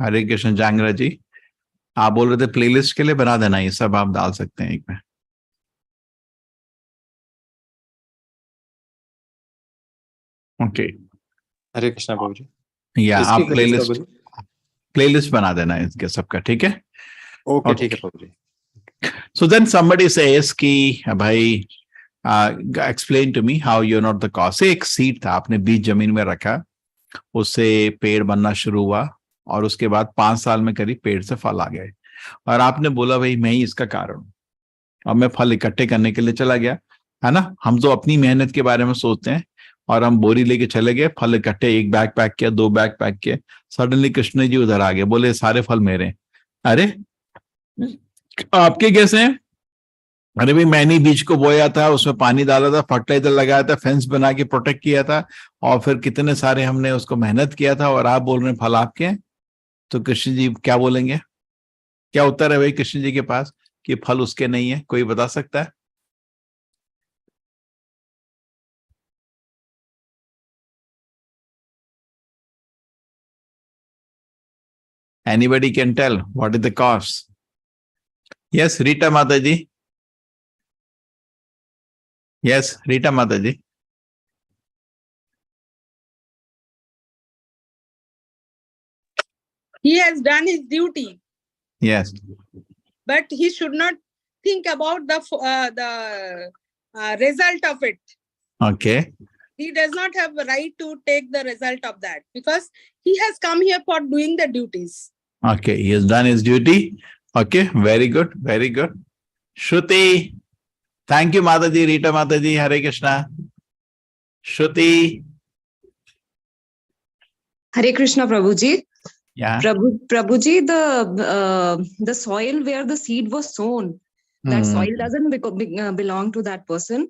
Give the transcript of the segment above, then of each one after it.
हरे कृष्ण जांगरा जी, आप बोल रहे थे प्लेलिस्ट के लिए बना देना, ये सब आप डाल सकते हैं एक में. ओके. हरे कृष्णा प्रभु जी. या इसकी आप प्लेलिस्ट प्लेलिस्ट बना देना इसके सबका, ठीक है. ओके ठीक है प्रभु जी. So then somebody says कि भाई explain to me how you're not the cause. से एक सीड था, आपने बीज जमीन में रखा, उससे पेड़ बनना शुरू हुआ और उसके बाद 5 साल में करीब पेड़ से फल आ गए और आपने बोला भाई मैं ही इसका कारण हूं, अब मैं फल इकट्ठे करने के लिए चला गया, है ना. हम तो अपनी मेहनत के बारे में सोचते हैं और हम बोरी लेके चले गए, फल इकट्ठे, 1 बैग पैक किया, 2 बैग पैक किया, सडनली कृष्ण जी उधर आ गए, बोले सारे फल मेरे हैं. अरे आपके कैसे हैं? अरे भाई मैंने बीज को बोया था, उसमें पानी डाला था, फर्टिलाइजर लगाया था, फेंस बना के प्रोटेक्ट किया था और फिर कितने सारे हमने उसको मेहनत किया था और आप बोल रहे हैं फल आपके हैं. तो कृष्ण जी क्या बोलेंगे? क्या उत्तर है भाई कृष्ण जी के पास कि फल उसके नहीं है? कोई बता सकता है? Anybody can tell what is the cause? Yes, Rita Mataji. Yes, Rita Mataji. He has done his duty. Yes. But he should not think about the result of it. Okay. He does not have a right to take the result of that because he has come here for doing the duties. Okay, he has done his duty. Okay, very good, very good. Shruti. Thank you, Mataji, Rita Mataji, Hare Krishna. Shruti. Hare Krishna, Prabhuji. Yeah. Prabhuji, the soil where the seed was sown, that soil doesn't belong to that person.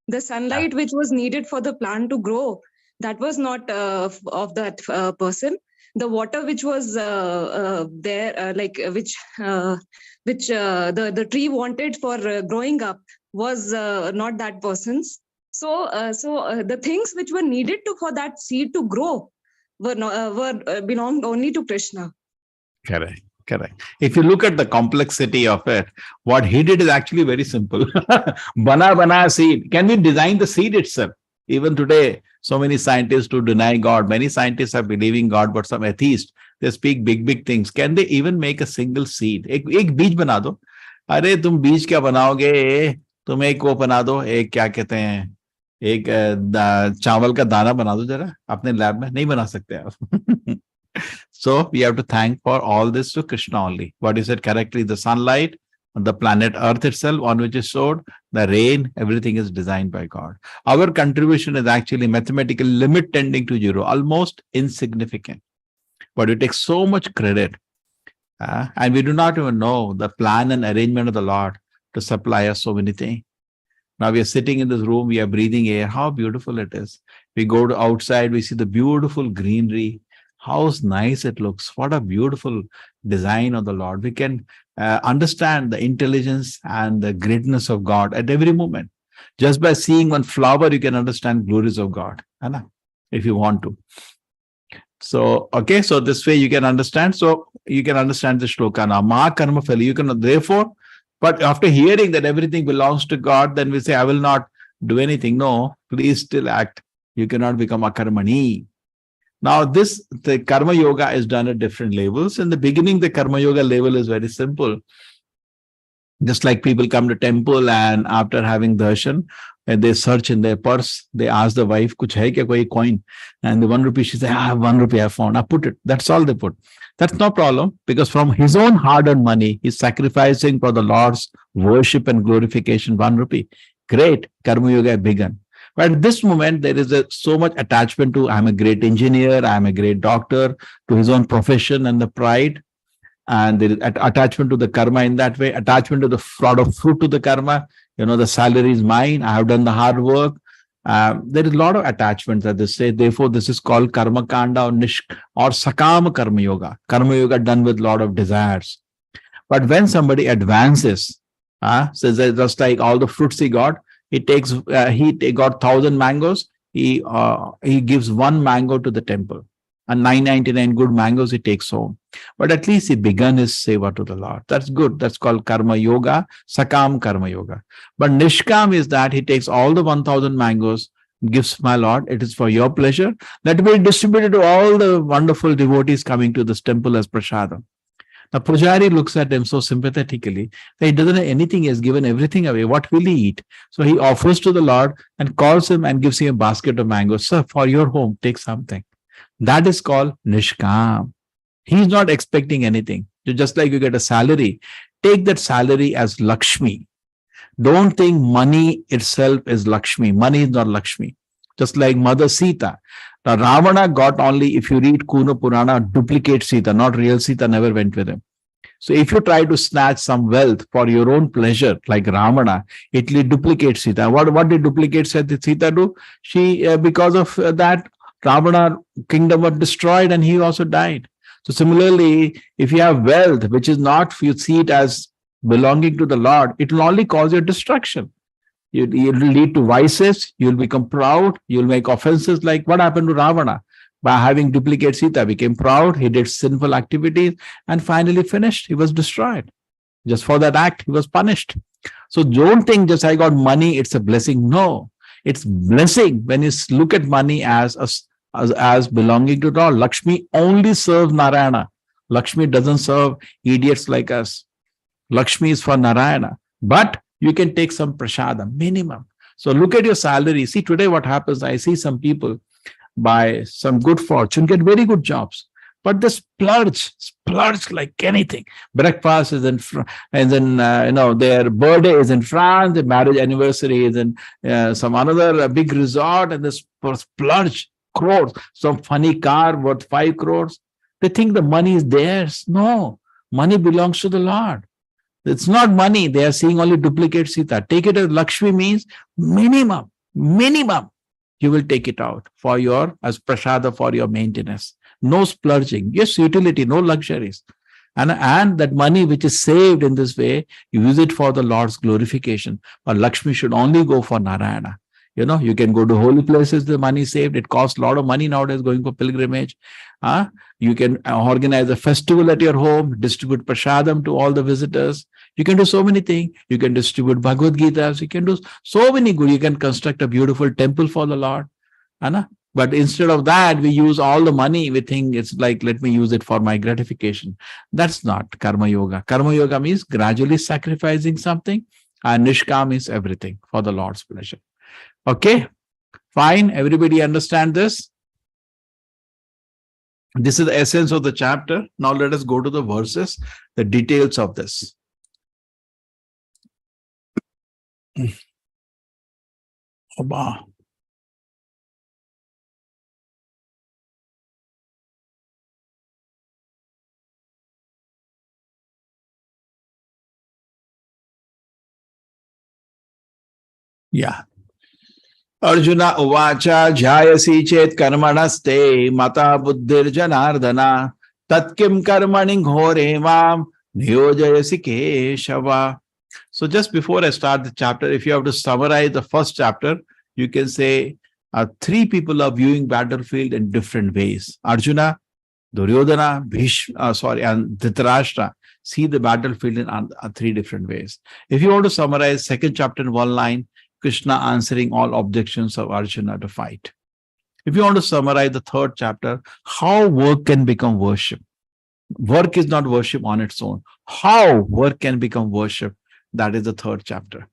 The sunlight which was needed for the plant to grow, that was not of that person. The water which was there, which the tree wanted for growing up, was not that person's. So the things which were needed for that seed to grow belonged only to Krishna. Correct. Correct. If you look at the complexity of it, what he did is actually very simple. Bana seed. Can we design the seed itself? Even today, so many scientists who deny God, many scientists are believing God, but some atheists, they speak big things. Can they even make a single seed? एक बीज बना दो. अरे तुम बीज क्या बनाओगे? तुम एक वो बना दो, एक क्या कहते हैं, एक चावल का दाना बना दो जरा अपने लैब में. नहीं बना सकते आप. So we have to thank for all this to Krishna only. What you said correctly, the sunlight, the planet Earth itself on which is stored, the rain, everything is designed by God. Our contribution is actually mathematical limit tending to 0, almost insignificant. But we take so much credit. And we do not even know the plan and arrangement of the Lord to supply us so many things. Now we are sitting in this room, we are breathing air. How beautiful it is. We go to outside, we see the beautiful greenery. How nice it looks. What a beautiful design of the Lord. We can understand the intelligence and the greatness of God at every moment. Just by seeing one flower, you can understand glories of God, if you want to. So, okay, so this way you can understand. So you can understand the shloka now. Ma karma phali. You can, therefore, but after hearing that everything belongs to God, then we say, I will not do anything. No, please still act. You cannot become akarmani. Now, the Karma Yoga is done at different levels. In the beginning, the Karma Yoga level is very simple. Just like people come to temple and after having darshan, and they search in their purse, they ask the wife, kuch hai kya, koi coin? And the 1 rupee, she says, I have 1 rupee I found. I put it. That's all they put. That's no problem because from his own hard-earned money, he's sacrificing for the Lord's worship and glorification 1 rupee. Great. Karma Yoga begun. But at this moment, there is so much attachment to, I'm a great engineer, I'm a great doctor, to his own profession and the pride. And there is attachment to the karma in that way, attachment to the fraud of fruit to the karma. The salary is mine, I have done the hard work. There is a lot of attachment that they say. Therefore, this is called karma kanda or sakama karma yoga. Karma yoga done with a lot of desires. But when somebody advances, says that just like all the fruits he got, he got 1,000 mangoes. He gives 1 mango to the temple. and 999 good mangoes he takes home. But at least he began his seva to the Lord. That's good. That's called karma yoga, sakam karma yoga. But nishkam is that he takes all the 1000 mangoes, gives my Lord, it is for your pleasure. Let me distribute it to all the wonderful devotees coming to this temple as prasadam. Now, Pujari looks at him so sympathetically that he doesn't have anything, he has given everything away. What will he eat? So he offers to the Lord and calls him and gives him a basket of mangoes. Sir, for your home, take something. That is called nishkam. He is not expecting anything. Just like you get a salary, take that salary as Lakshmi. Don't think money itself is Lakshmi. Money is not Lakshmi. Just like Mother Sita. Now, Ravana got only, if you read Kuna Purana, duplicate Sita, not real Sita, never went with him. So if you try to snatch some wealth for your own pleasure, like Ravana, it will duplicate Sita. What did duplicate Sita do? She, because of that, Ravana kingdom was destroyed and he also died. So similarly, if you have wealth, which is not, you see it as belonging to the Lord, it will only cause your destruction. It will lead to vices, you will become proud, you will make offenses like what happened to Ravana. By having duplicate Sita, became proud, he did sinful activities and finally finished, he was destroyed. Just for that act, he was punished. So don't think just I got money, it's a blessing. No, it's blessing when you look at money as belonging to God. Lakshmi only serves Narayana. Lakshmi doesn't serve idiots like us. Lakshmi is for Narayana. But you can take some prasadam, minimum. So look at your salary. See, today what happens, I see some people by some good fortune get very good jobs. But they splurge like anything. Breakfast is in, and then, their birthday is in France, their marriage anniversary is in some another big resort, and they splurge crores, some funny car worth 5 crores. They think the money is theirs. No, money belongs to the Lord. It's not money. They are seeing only duplicate Sita. Take it as Lakshmi means minimum. You will take it out for as prasada for your maintenance. No splurging. Yes, utility, no luxuries. And that money which is saved in this way, you use it for the Lord's glorification. But Lakshmi should only go for Narayana. You can go to holy places, the money saved. It costs a lot of money nowadays going for pilgrimage. You can organize a festival at your home, distribute prasadam to all the visitors. You can do so many things. You can distribute Bhagavad Gita. You can do so many good. You can construct a beautiful temple for the Lord. But instead of that, we use all the money. We think it's like, let me use it for my gratification. That's not karma yoga. Karma yoga means gradually sacrificing something, and nishkam is everything for the Lord's pleasure. Okay, fine. Everybody understand this? This is the essence of the chapter. Now let us go to the verses, the details of this. Oba. Yeah. Arjuna uvacha jayasi chet karmanaste mata buddhir janardana tatkim karmani ghore mam niyojayasi keshava. So just before I start the chapter, if you have to summarize the first chapter, you can say 3 people are viewing battlefield in different ways. Arjuna, Duryodhana, and Dhritarashtra see the battlefield in 3 different ways. If you want to summarize second chapter in one line, Krishna answering all objections of Arjuna to fight. If you want to summarize the third chapter, how work can become worship. Work is not worship on its own. How work can become worship, that is the third chapter.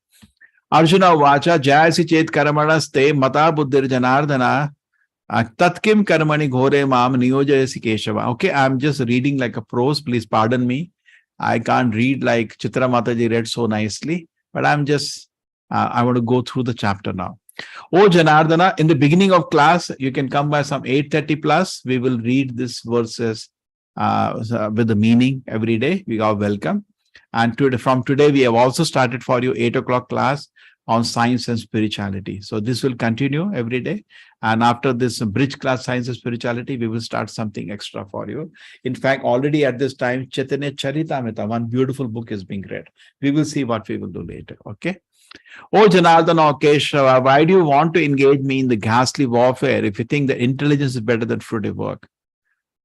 Arjuna vacha jayasi chet karmanaste mata buddhir janardana tatkim karmani ghore mam niyojayasi keshava. Okay, I'm just reading like a prose. Please pardon me. I can't read like Chitra Mataji read so nicely, but I'm just I want to go through the chapter now. Oh Janardana, in the beginning of class, you can come by some 8:30 plus. We will read these verses with the meaning every day. We are welcome. And from today, we have also started for you 8 o'clock class on science and spirituality. So this will continue every day. And after this bridge class, science and spirituality, we will start something extra for you. In fact, already at this time, Chaitanya Charitamrita, one beautiful book is being read. We will see what we will do later. Okay. Oh Janardana, Keshava, why do you want to engage me in the ghastly warfare if you think that intelligence is better than fruitive work?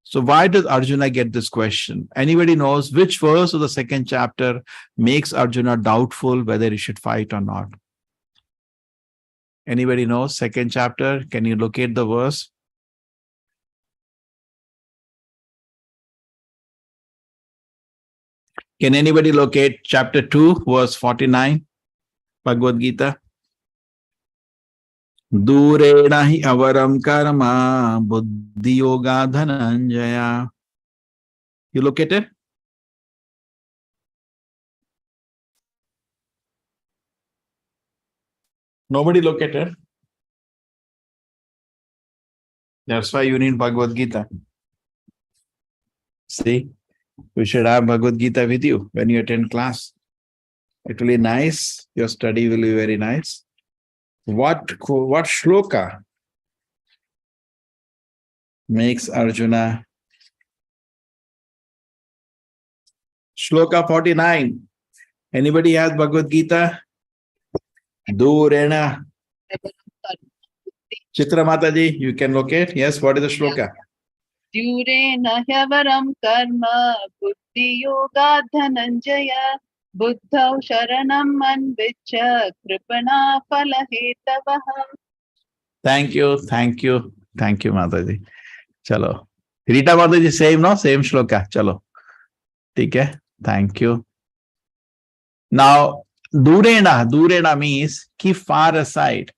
So why does Arjuna get this question? Anybody knows which verse of the second chapter makes Arjuna doubtful whether he should fight or not? Anybody knows? Second chapter, can you locate the verse? Can anybody locate chapter 2, verse 49, Bhagavad Gita? Durena hi avaram karma buddhi yoga dhananjaya. You locate it? Nobody located. That's why you need Bhagavad Gita. See, you should have Bhagavad Gita with you when you attend class. It will be nice. Your study will be very nice. What shloka makes Arjuna? Shloka 49. Anybody has Bhagavad Gita? Durena. Chitra Mataji, you can locate. Yes, what is the shloka? Durena hyavaram karma buddhi yoga dhananjaya buddhau sharanam anvicha kripana phalahetavaha. Thank you, Mataji. Chalo. Rita Mataji, same, no? Same shloka. Chalo. Okay. Thank you. Now, Durena means keep far aside.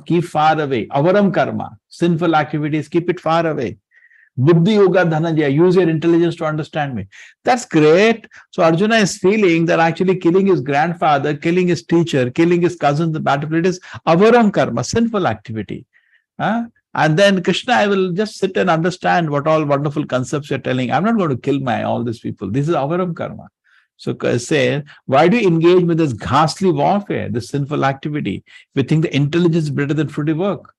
Keep far away. Avaram karma, sinful activities, keep it far away. Buddhi yoga dhananjaya, use your intelligence to understand me. That's great. So Arjuna is feeling that actually killing his grandfather, killing his teacher, killing his cousin, the battlefield is avaram karma, sinful activity. And then Krishna, I will just sit and understand what all wonderful concepts you're telling. I'm not going to kill all these people. This is avaram karma. So say, why do you engage with this ghastly warfare, this sinful activity? We think the intelligence is better than fruity work.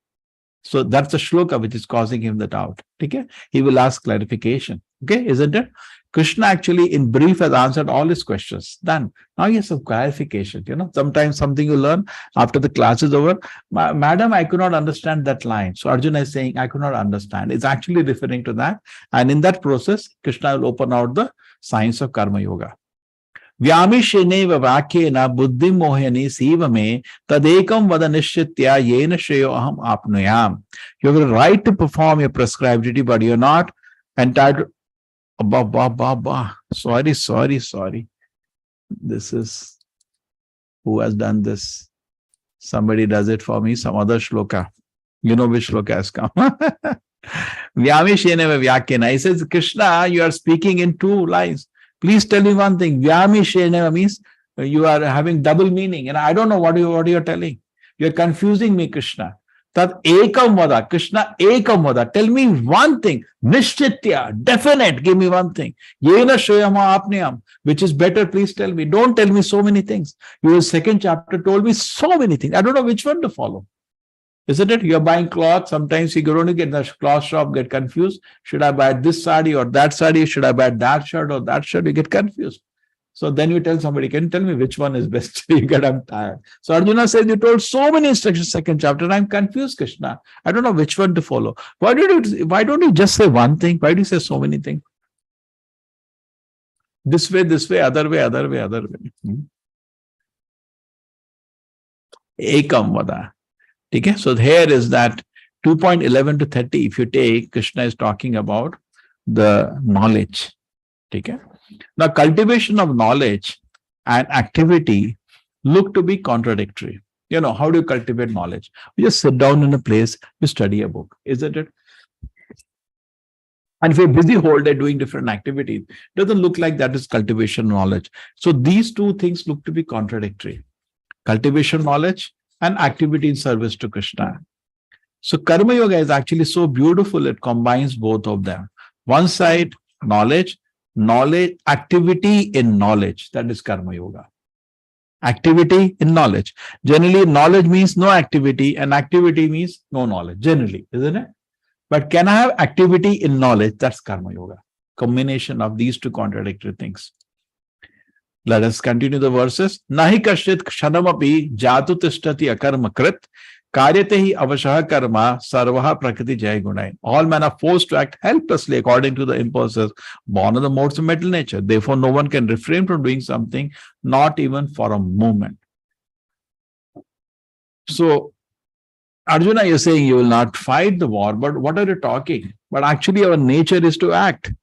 So that's the shloka which is causing him the doubt. Okay? He will ask clarification. Okay, isn't it? Krishna actually in brief has answered all his questions. Done. Now he has some clarification. Sometimes something you learn after the class is over. Madam, I could not understand that line. So Arjuna is saying, I could not understand. It's actually referring to that. And in that process, Krishna will open out the science of Karma Yoga. Vyamisheneva vakyena buddhi mohani sivame tadekam vada nishchitya yena shreyo aham apnuyam. You have a right to perform your prescribed duty, but you're not entitled. Sorry. This is who has done this. Somebody does it for me, some other shloka. You know which shloka has come. Vyamisheneva vakyena. He says, Krishna, you are speaking in two lines. Please tell me one thing. Vyamisheneva means you are having double meaning, and I don't know what you're telling. You're confusing me, Krishna. Tat ekam vada. Krishna, ekam vada. Tell me one thing. Nishchitya, definite. Give me one thing. Yena shayama apniyam. Which is better, please tell me. Don't tell me so many things. Your second chapter told me so many things. I don't know which one to follow. Isn't it? You're buying cloth. Sometimes you go to get the cloth shop, get confused. Should I buy this sari or that sari? Should I buy that shirt or that shirt? You get confused. So then you tell somebody, can you tell me which one is best? You get, I'm tired. So Arjuna says, you told so many instructions, second chapter, and I'm confused, Krishna. I don't know which one to follow. Why don't you just say one thing? Why do you say so many things? This way, other way. Ekam vada. Okay, so here is that 2.11 to 30. If you take, Krishna is talking about the knowledge. Okay. Now, cultivation of knowledge and activity look to be contradictory. How do you cultivate knowledge? You just sit down in a place, you study a book, isn't it? And if you're busy whole day doing different activities, it doesn't look like that is cultivation knowledge. So these two things look to be contradictory. Cultivation knowledge and activity in service to Krishna. So Karma Yoga is actually so beautiful, it combines both of them. One side, knowledge, activity in knowledge. That is Karma Yoga. Activity in knowledge. Generally, knowledge means no activity and activity means no knowledge, generally, isn't it? But can I have activity in knowledge? That's Karma Yoga. Combination of these two contradictory things. Let us continue the verses. Nahi kashit kshanamapi jatu tishtati akarma krit Karyatehi avashaha karma sarvaha prakriti jaya gunai. All men are forced to act helplessly according to the impulses born of the modes of mental nature. Therefore, no one can refrain from doing something, not even for a moment. So, Arjuna, you're saying you will not fight the war, but what are you talking? But actually, our nature is to act.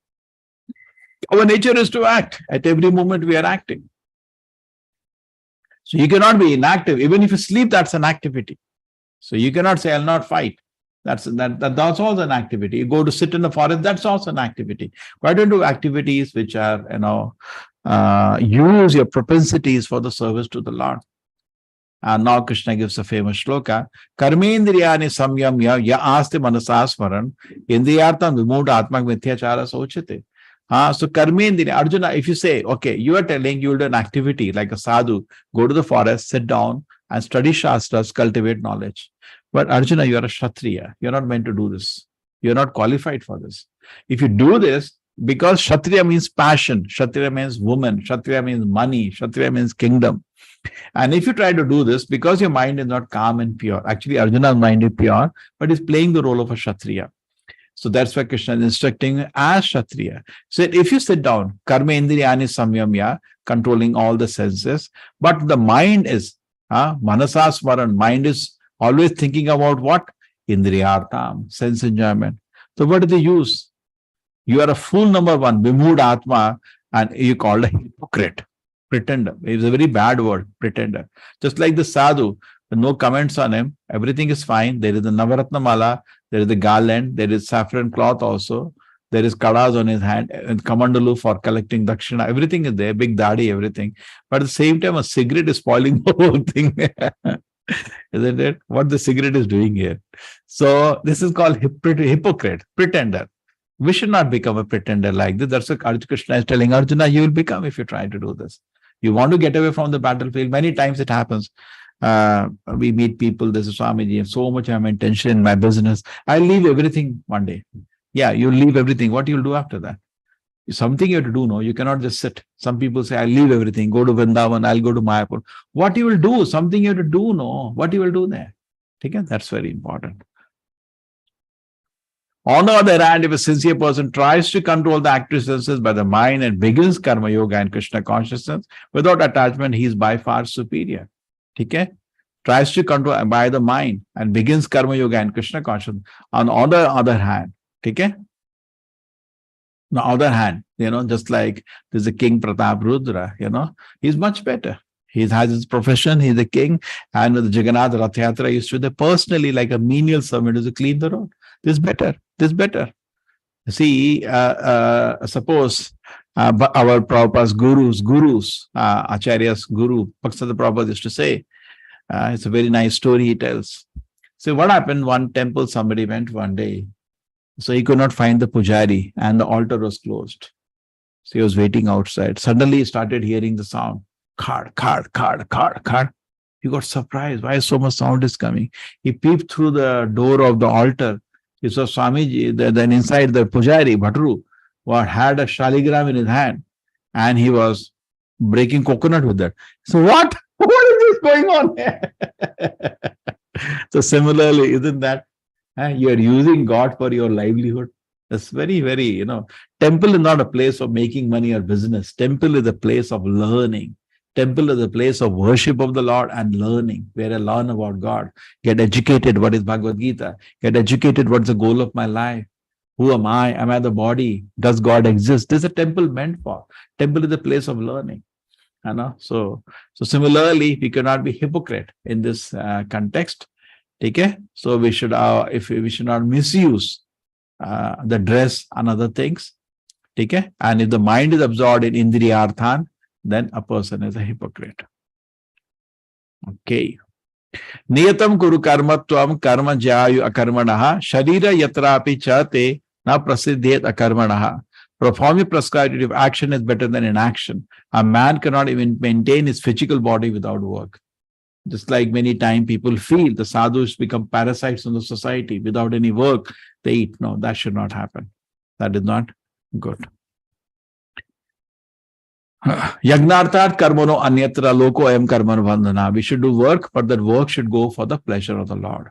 Our nature is to act. At every moment, we are acting. So, you cannot be inactive. Even if you sleep, that's an activity. So, you cannot say, I'll not fight. That's also an activity. You go to sit in the forest, that's also an activity. Why don't you do activities which are, use your propensities for the service to the Lord? And now Krishna gives a famous shloka. Karmendriyani samyamya ya aste manasasmaran indriyartam vimudha atmak mithyachara sochite. So karmendriya, Arjuna, if you say, okay, you are telling you will do an activity like a sadhu, go to the forest, sit down and study shastras, cultivate knowledge. But Arjuna, you are a Kshatriya. You're not meant to do this. You're not qualified for this. If you do this, because Kshatriya means passion, Kshatriya means woman, Kshatriya means money, Kshatriya means kingdom. And if you try to do this, because your mind is not calm and pure, actually Arjuna's mind is pure, but is playing the role of a Kshatriya. So that's why Krishna is instructing as Kshatriya. So if you sit down, karma indriyani samyamya, controlling all the senses, but the mind is, manasasmaran, mind is always thinking about what? Indriyartam, sense enjoyment. So what do they use? You are a fool, number one, vimudha atma, and you called a hypocrite. Pretender. It's a very bad word, pretender. Just like the sadhu, no comments on him, everything is fine. There is the Navaratna Mala, there is the garland, there is saffron cloth also, there is kadas on his hand, and kamandalu for collecting dakshina, everything is there, big dadi, everything. But at the same time, a cigarette is spoiling the whole thing. Isn't it? What the cigarette is doing here. So this is called hypocrite, pretender. We should not become a pretender like this. That's what Krishna is telling Arjuna, you will become if you try to do this. You want to get away from the battlefield. Many times it happens. We meet people, this is Swamiji, so much I'm in tension in my business. I'll leave everything one day. Yeah, you'll leave everything. What you'll do after that? Something you have to do, no? You cannot just sit. Some people say, I'll leave everything, go to Vrindavan, I'll go to Mayapur. What you will do? Something you have to do, no? What you will do there? Okay? That's very important. On the other hand, if a sincere person tries to control the active senses by the mind and begins karma yoga and Krishna consciousness without attachment, he is by far superior. Okay? Tries to control by the mind and begins karma yoga and Krishna consciousness. On the other hand, okay? On the other hand, just like there's a King Pratap Rudra, he's much better. He has his profession, he's a king, and with the Jagannath Rath Yatra, he used to be there personally like a menial servant to clean the road. This better. See, suppose our Prabhupada's gurus, Acharya's guru, Paksada Prabhupada used to say, it's a very nice story he tells. So what happened? One temple, somebody went one day. So he could not find the pujari and the altar was closed. So he was waiting outside. Suddenly he started hearing the sound. Khad, khad, khad, khad, khad. He got surprised. Why so much sound is coming? He peeped through the door of the altar. He saw Swamiji, then inside the pujari, Bhatru, had a shaligram in his hand and he was breaking coconut with that. So what? What is this going on here? So similarly, isn't that? You are using God for your livelihood. That's very, very, temple is not a place of making money or business. Temple is a place of learning. Temple is a place of worship of the Lord and learning, where I learn about God. Get educated, what is Bhagavad Gita? Get educated, what's the goal of my life? Who am I? Am I the body? Does God exist? This is a temple meant for. Temple is a place of learning. So similarly, we cannot be hypocrite in this context. Okay? So we should not misuse the dress and other things. Okay? And if the mind is absorbed in indriyarthan, then a person is a hypocrite. Okay. Niyatam kuru karmatvam karma jayu akarmanaha sharira yatrapi chate na prasiddhet akarmanaha. Perform your prescribed duty of action is better than inaction. A man cannot even maintain his physical body without work. Just like many times people feel the sadhus become parasites in the society without any work, they eat. No, that should not happen. That is not good. Yagnarthat karmano anyatra loko ayam karman bandhana. We should do work, but that work should go for the pleasure of the Lord.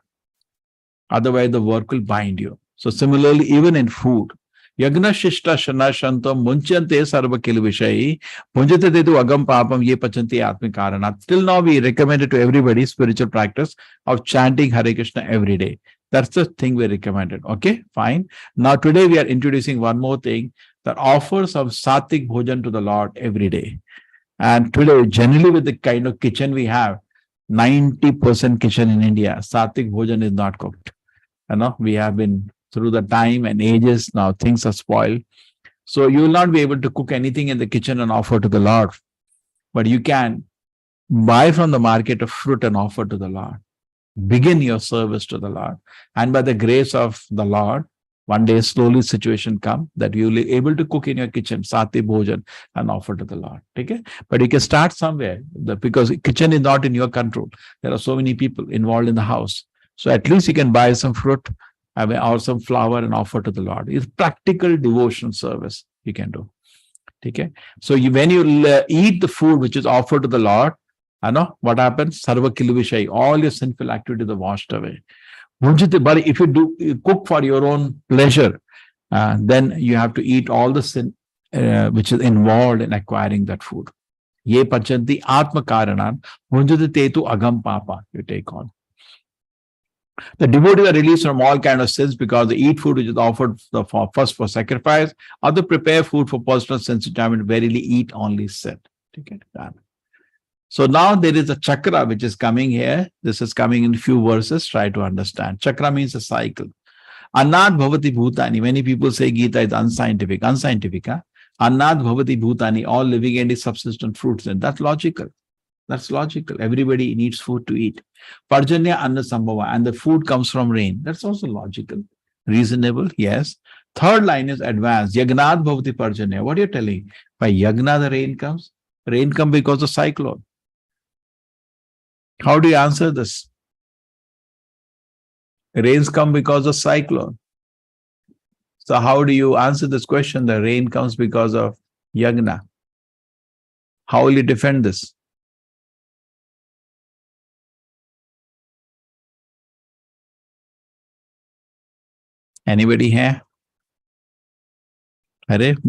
Otherwise, the work will bind you. So similarly, even in food, Yagna Shishta Shana Shantam Munchante Sarva Kil Vishayi Munjate Detu Agam Papam Ye Pachanti Atmi Karana. Till now, we recommended to everybody spiritual practice of chanting Hare Krishna every day. That's the thing we recommended. Okay, fine. Now today we are introducing one more thing that offers of Sattvic Bhojan to the Lord every day. And today, generally with the kind of kitchen we have, 90% kitchen in India, Sattvic Bhojan is not cooked. You know, we have been through the time and ages, now things are spoiled. So you will not be able to cook anything in the kitchen and offer to the Lord. But you can buy from the market a fruit and offer to the Lord. Begin your service to the Lord. And by the grace of the Lord, one day slowly situation come that you will be able to cook in your kitchen, Sattvic Bhojan, and offer to the Lord. Okay? But you can start somewhere because kitchen is not in your control. There are so many people involved in the house. So at least you can buy some fruit or some flour and offer to the Lord. It's practical devotion service you can do. Okay? So when you eat the food which is offered to the Lord, I know what happens? Sarva Kilvishai, all your sinful activities are washed away. But if you cook for your own pleasure, then you have to eat all the sin which is involved in acquiring that food. Ye pachanti atma karanan, munjate tetu agam papa, you take on. The devotees are released from all kinds of sins because they eat food which is offered first for sacrifice, or they prepare food for personal sense enjoyment, verily eat only sin. Okay, done. So now there is a chakra which is coming here. This is coming in few verses. Try to understand. Chakra means a cycle. Annad bhavati bhutani. Many people say Gita is unscientific. Unscientific, huh? Annad bhavati bhutani. All living entities, subsistent fruits. And that's logical. That's logical. Everybody needs food to eat. Parjanya anna sambhava. And the food comes from rain. That's also logical. Reasonable, yes. Third line is advanced. Yagnad bhavati parjanya. What are you telling? By yagna the rain comes. Rain comes because of cyclone. How do you answer this? Rains come because of cyclone. So how do you answer this question? The rain comes because of yagna. How will you defend this? Anybody here?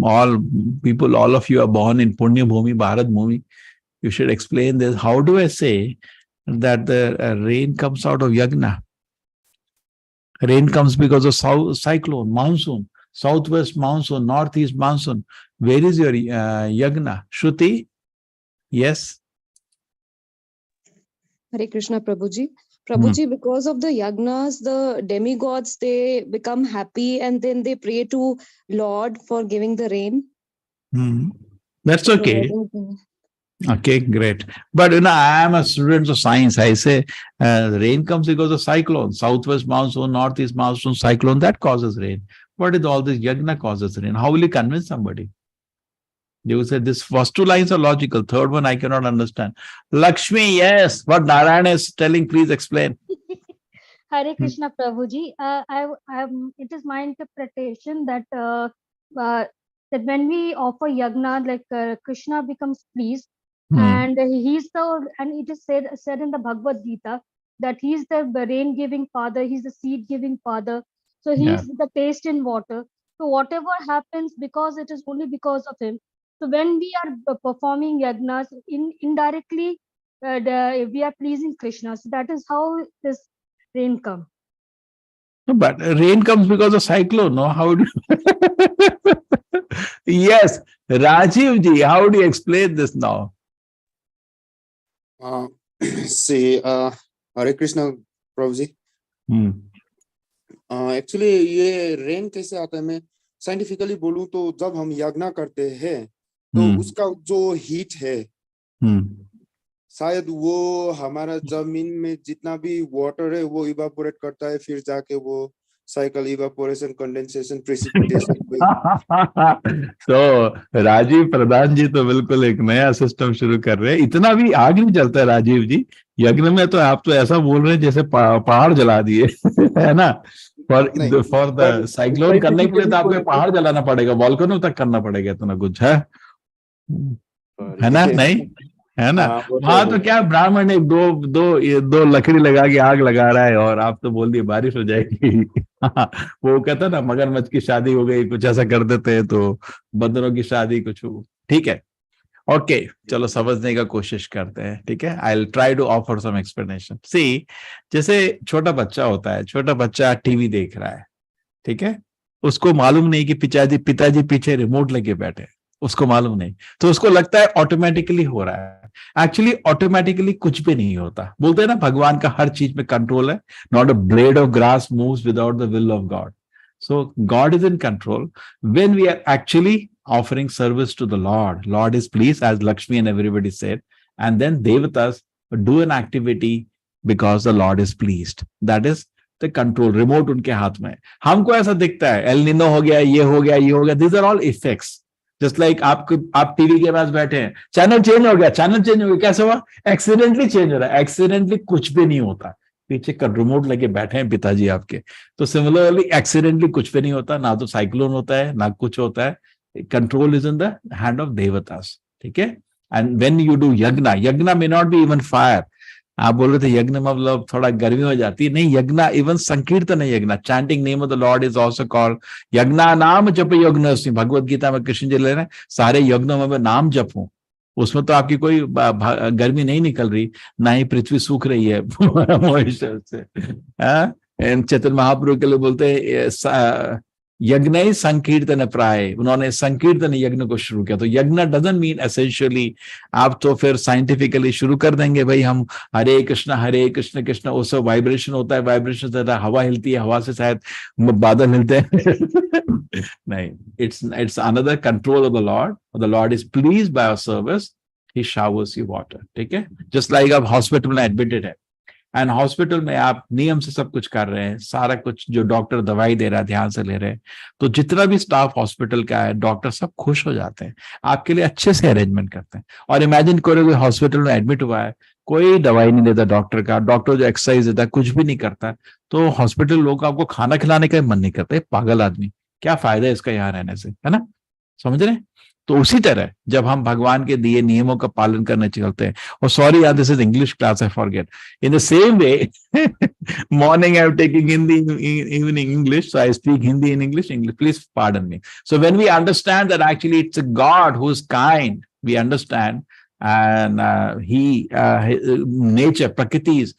All people, all of you are born in Punya Bhumi, Bharat Bhumi. You should explain this. How do I say that the rain comes out of yagna? Rain comes because of cyclone, monsoon, southwest monsoon, northeast monsoon. Where is your yagna? Shruti? Yes? Hare Krishna, Prabhuji. Prabhuji, because of the yagnas, the demigods, they become happy and then they pray to Lord for giving the rain. That's okay. Okay, great. But I am a student of science. I say rain comes because of cyclone, southwest monsoon, northeast monsoon, cyclone, that causes rain. What is all this yagna causes rain? How will you convince somebody? You will say this first two lines are logical. Third one I cannot understand. Lakshmi, yes. What Narayana is telling, please explain. Hare Krishna, Prabhuji. It is my interpretation that that when we offer yagna, like Krishna becomes pleased, and it is said in the Bhagavad Gita that he's the rain giving father, he's the seed giving father. So he's the taste in water. So whatever happens, because it is only because of him. So when we are performing yagnas, indirectly we are pleasing Krishna. So that is how this rain comes. But rain comes because of cyclone, no? How do you... Yes, Rajiv ji, how do you explain this now? See, Hare Krishna, Prabhuji. Actually ये rain कैसे आता है, मैं scientifically बोलूं तो जब हम यज्ञ करते हैं तो उसका जो हीट है शायद वो हमारा जमीन में जितना भी वाटर है वो इवापोरेट करता है, फिर जाके वो साइकिल इवापोरेशन, कंडेंसेशन, प्रेसिपिटेशन। तो राजीव प्रधान जी तो बिल्कुल एक नया सिस्टम शुरू कर रहे हैं। इतना भी आग नहीं चलता है राजीव जी यज्ञ में, तो आप तो ऐसा बोल रहे हैं जैसे पहाड़ जला दिए है ना। फॉर द साइक्लोन करने के लिए तो आपको पहाड़ जलाना पड़ेगा, वॉल्केनो तक करना पड़ेगा, इतना कुछ है। है ना? नहीं है ना? हाँ, वो तो वहां तो है। क्या ब्राह्मण एक दो लकड़ी लगा के आग लगा रहा है और आप तो बोल दिए बारिश हो जाएगी। वो कहता ना मगरमच्छ की शादी हो गई, कुछ ऐसा कर देते हैं तो बंदरों की शादी कुछ हो। ठीक है, ओके, चलो समझने का कोशिश करते हैं। ठीक है, I will try to offer some explanation. See, जैसे छोटा बच्चा होता है, छोटा बच्चा टीवी देख रहा है, ठीक है, उसको मालूम नहीं कि पिताजी पिताजी पीछे रिमोट लेके बैठे हैं, उसको मालूम नहीं, तो उसको लगता है ऑटोमेटिकली हो रहा है। एक्चुअली ऑटोमेटिकली कुछ भी नहीं होता। बोलते हैं ना भगवान का हर चीज में कंट्रोल है। Not a blade of grass moves without the will of God. So God is in control. When we are actually offering service to the Lord, Lord is pleased, as Lakshmi and everybody said, and then Devatas do an activity because the Lord is pleased. That is the control. Remote उनके हाथ में है। हमको ऐसा दिखता है El Nino हो गया, ये हो गया, ये हो गया। These are all effects. Just like आप टीवी के पास बैठे हैं, चैनल चेंज हो गया, चैनल चेंज हो गया, कैसे हुआ? एक्सीडेंटली चेंज हो रहा है। एक्सीडेंटली कुछ भी नहीं होता, पीछे का रिमोट लेके बैठे हैं पिताजी आपके। तो सिमिलरली एक्सीडेंटली कुछ भी नहीं होता, ना तो साइक्लोन होता है ना कुछ होता है। Control is in the hand of देवतास। ठीक है, and when you do yajna, yajna may not be even fire. आप बोल रहे थे यज्ञ मतलब थोड़ा गर्मी हो जाती है, नहीं, यज्ञ इवन संकीर्तन है। यज्ञ chanting name of the Lord is also called यज्ञ नाम जप यज्ञ। भगवद गीता में कृष्ण जी ले रहे हैं सारे यज्ञों में मैं नाम जपूं, उसमें तो आपकी कोई गर्मी नहीं निकल रही, ना ही पृथ्वी सूख रही है मॉइस्चर से। चैतन्य महाप्रभु के लिए बोलते हैं यज्ञ संकीर्तन प्राय, उन्होंने संकीर्तन यज्ञ को शुरू किया। तो यज्ञ डजंट मीन एसेंशियली आप तो फिर साइंटिफिकली शुरू कर देंगे भाई हम हरे कृष्ण कृष्ण, उससे वाइब्रेशन होता है, वाइब्रेशन से हवा हिलती है, हवा से शायद बादल हिलते हैं। नहीं, it's another control of the Lord. The Lord is pleased by our service. He showers you water. ठीक है, just like आप हॉस्पिटल में एडमिटेड है एंड हॉस्पिटल में आप नियम से सब कुछ कर रहे हैं, सारा कुछ जो डॉक्टर दवाई दे रहा है ध्यान से ले रहे हैं, तो जितना भी स्टाफ हॉस्पिटल का है, डॉक्टर सब खुश हो जाते हैं, आपके लिए अच्छे से अरेंजमेंट करते हैं। और इमेजिन करो कोई हॉस्पिटल में एडमिट हुआ है, कोई दवाई नहीं देता डॉक्टर का, डॉक्टर जो एक्सरसाइज देता है कुछ भी नहीं करता, तो हॉस्पिटल लोग आपको खाना खिलाने का मन नहीं करते। पागल आदमी, क्या फायदा है इसका यहाँ रहने से, है ना? समझ रहे? तो उसी तरह जब हम भगवान के दिए नियमों का पालन करने चलते हैं, और सॉरी यार this is English class, I forget, in the same way morning I'm taking Hindi, evening English, so I speak Hindi in English, please pardon me. So when we understand that actually it's a God who's kind, we understand, and nature, prakriti is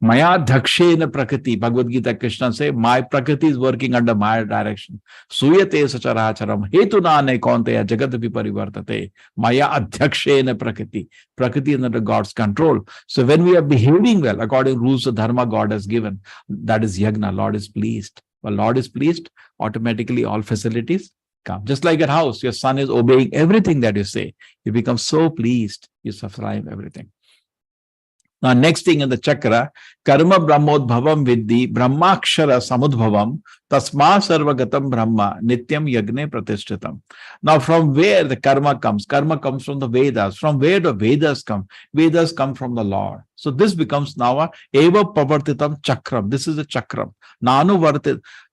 maya dhakshen prakriti, Bhagavad Gita Krishna say my prakriti is working under my direction. Suyate sacharacharam hetunane kaunteya jagat viparivartate maya adhyakshen prakriti. Prakriti is under God's control. So when we are behaving well according to rules of dharma God has given, that is yagna. Lord is pleased. When Lord is pleased, automatically all facilities come. Just like at house, your son is obeying everything that you say. You become so pleased, you subscribe everything. Now, next thing in the chakra, karma brahmodbhavam vidhi brahmakshara samudbhavam tasma sarvagatam brahma nityam yagne pratishthitam. Now, from where the karma comes? Karma comes from the Vedas. From where the Vedas come? Vedas come from the Lord. So this becomes now a eva pavartitam chakram. This is a chakram. Nanu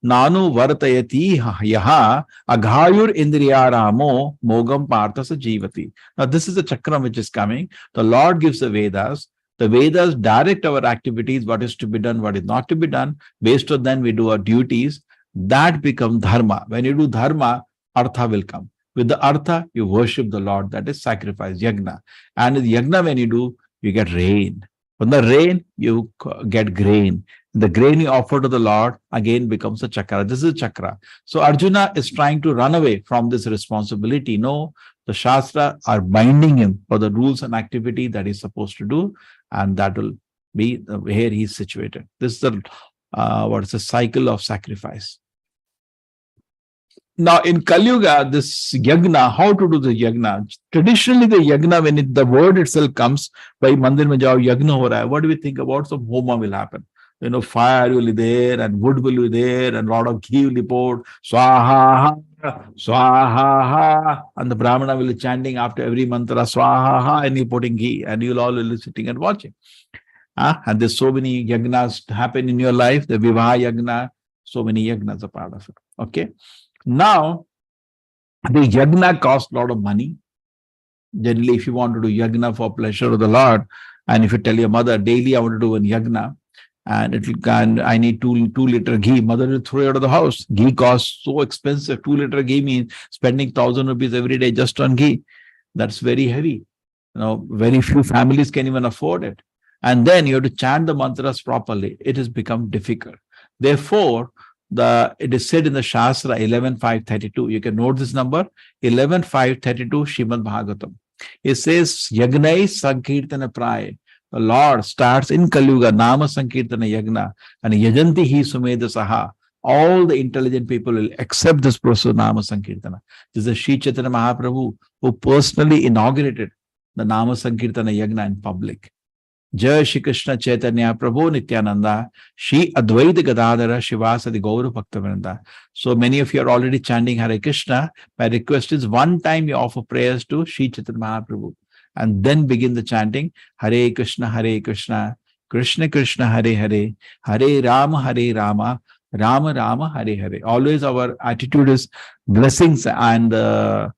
vartayati yaha aghayur indriyaramo mogam parthasa jivati. Now, this is the chakram which is coming. The Lord gives the Vedas. The Vedas direct our activities, what is to be done, what is not to be done. Based on that, we do our duties. That becomes dharma. When you do dharma, artha will come. With the artha, you worship the Lord. That is sacrifice, yagna. And with yagna, when you do, you get rain. From the rain, you get grain. The grain you offer to the Lord again becomes a chakra. This is a chakra. So Arjuna is trying to run away from this responsibility. No, the Shastra are binding him for the rules and activity that he's supposed to do, and that will be where he's situated. This is the what's the cycle of sacrifice. Now in Kali Yuga, this yagna, how to do the yagna? Traditionally, the yagna, when the word itself comes, by mandir mein jao yagna ho raha hai, what do we think about? Some homa will happen. You know, fire will be there, and wood will be there, and a lot of ghee will be poured. Swaha, swaha, and the Brahmana will be chanting after every mantra, swaha, and he putting ghee, and you'll all be sitting and watching. And there's so many yagnas happen in your life, the Vivaha yagna, so many yagnas are part of it. Okay. Now, the yagna costs a lot of money. Generally, if you want to do yagna for pleasure of the Lord, and if you tell your mother daily I want to do one yagna, and I need 2 liter ghee, mother will throw you out of the house. Ghee costs so expensive. 2 liter ghee means spending 1,000 rupees every day just on ghee. That's very heavy. Very few families can even afford it. And then you have to chant the mantras properly. It has become difficult. Therefore, it is said in the Shastra 11.5.32. You can note this number 11.5.32 Shrimad Bhagavatam. It says Yagnai Sankirtana Praya. The Lord starts in Kali Yuga, Nama Sankirtana Yagna, and Yajanti Hi Sumedha Saha. All the intelligent people will accept this process of Nama Sankirtana. This is Sri Chaitanya Mahaprabhu who personally inaugurated the Nama Sankirtana Yagna in public. Jai Shri Krishna Chaitanya Prabhu Nityananda, Shri Advaita Gadadhara Shivasadi Gaura Bhaktavranda. So many of you are already chanting Hare Krishna. My request is one time you offer prayers to Shri Chaitanya Mahaprabhu and then begin the chanting Hare Krishna, Krishna Krishna, Hare Hare, Hare Rama, Rama Rama, Hare Hare. Always our attitude is blessings and the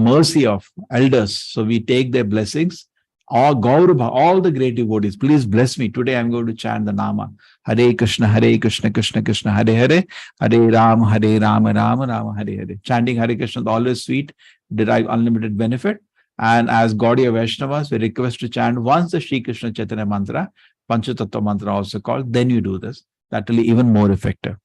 mercy of elders. So we take their blessings. All Gaurabha, all the great devotees, please bless me. Today I'm going to chant the Nama. Hare Krishna, Krishna Krishna, Hare Hare, Hare Rama, Rama Rama, Hare Hare. Chanting Hare Krishna is always sweet, derive unlimited benefit. And as Gaudiya Vaishnavas, we request to chant once the Shri Krishna Chaitanya mantra, Panchatattva mantra also called, then you do this. That will be even more effective.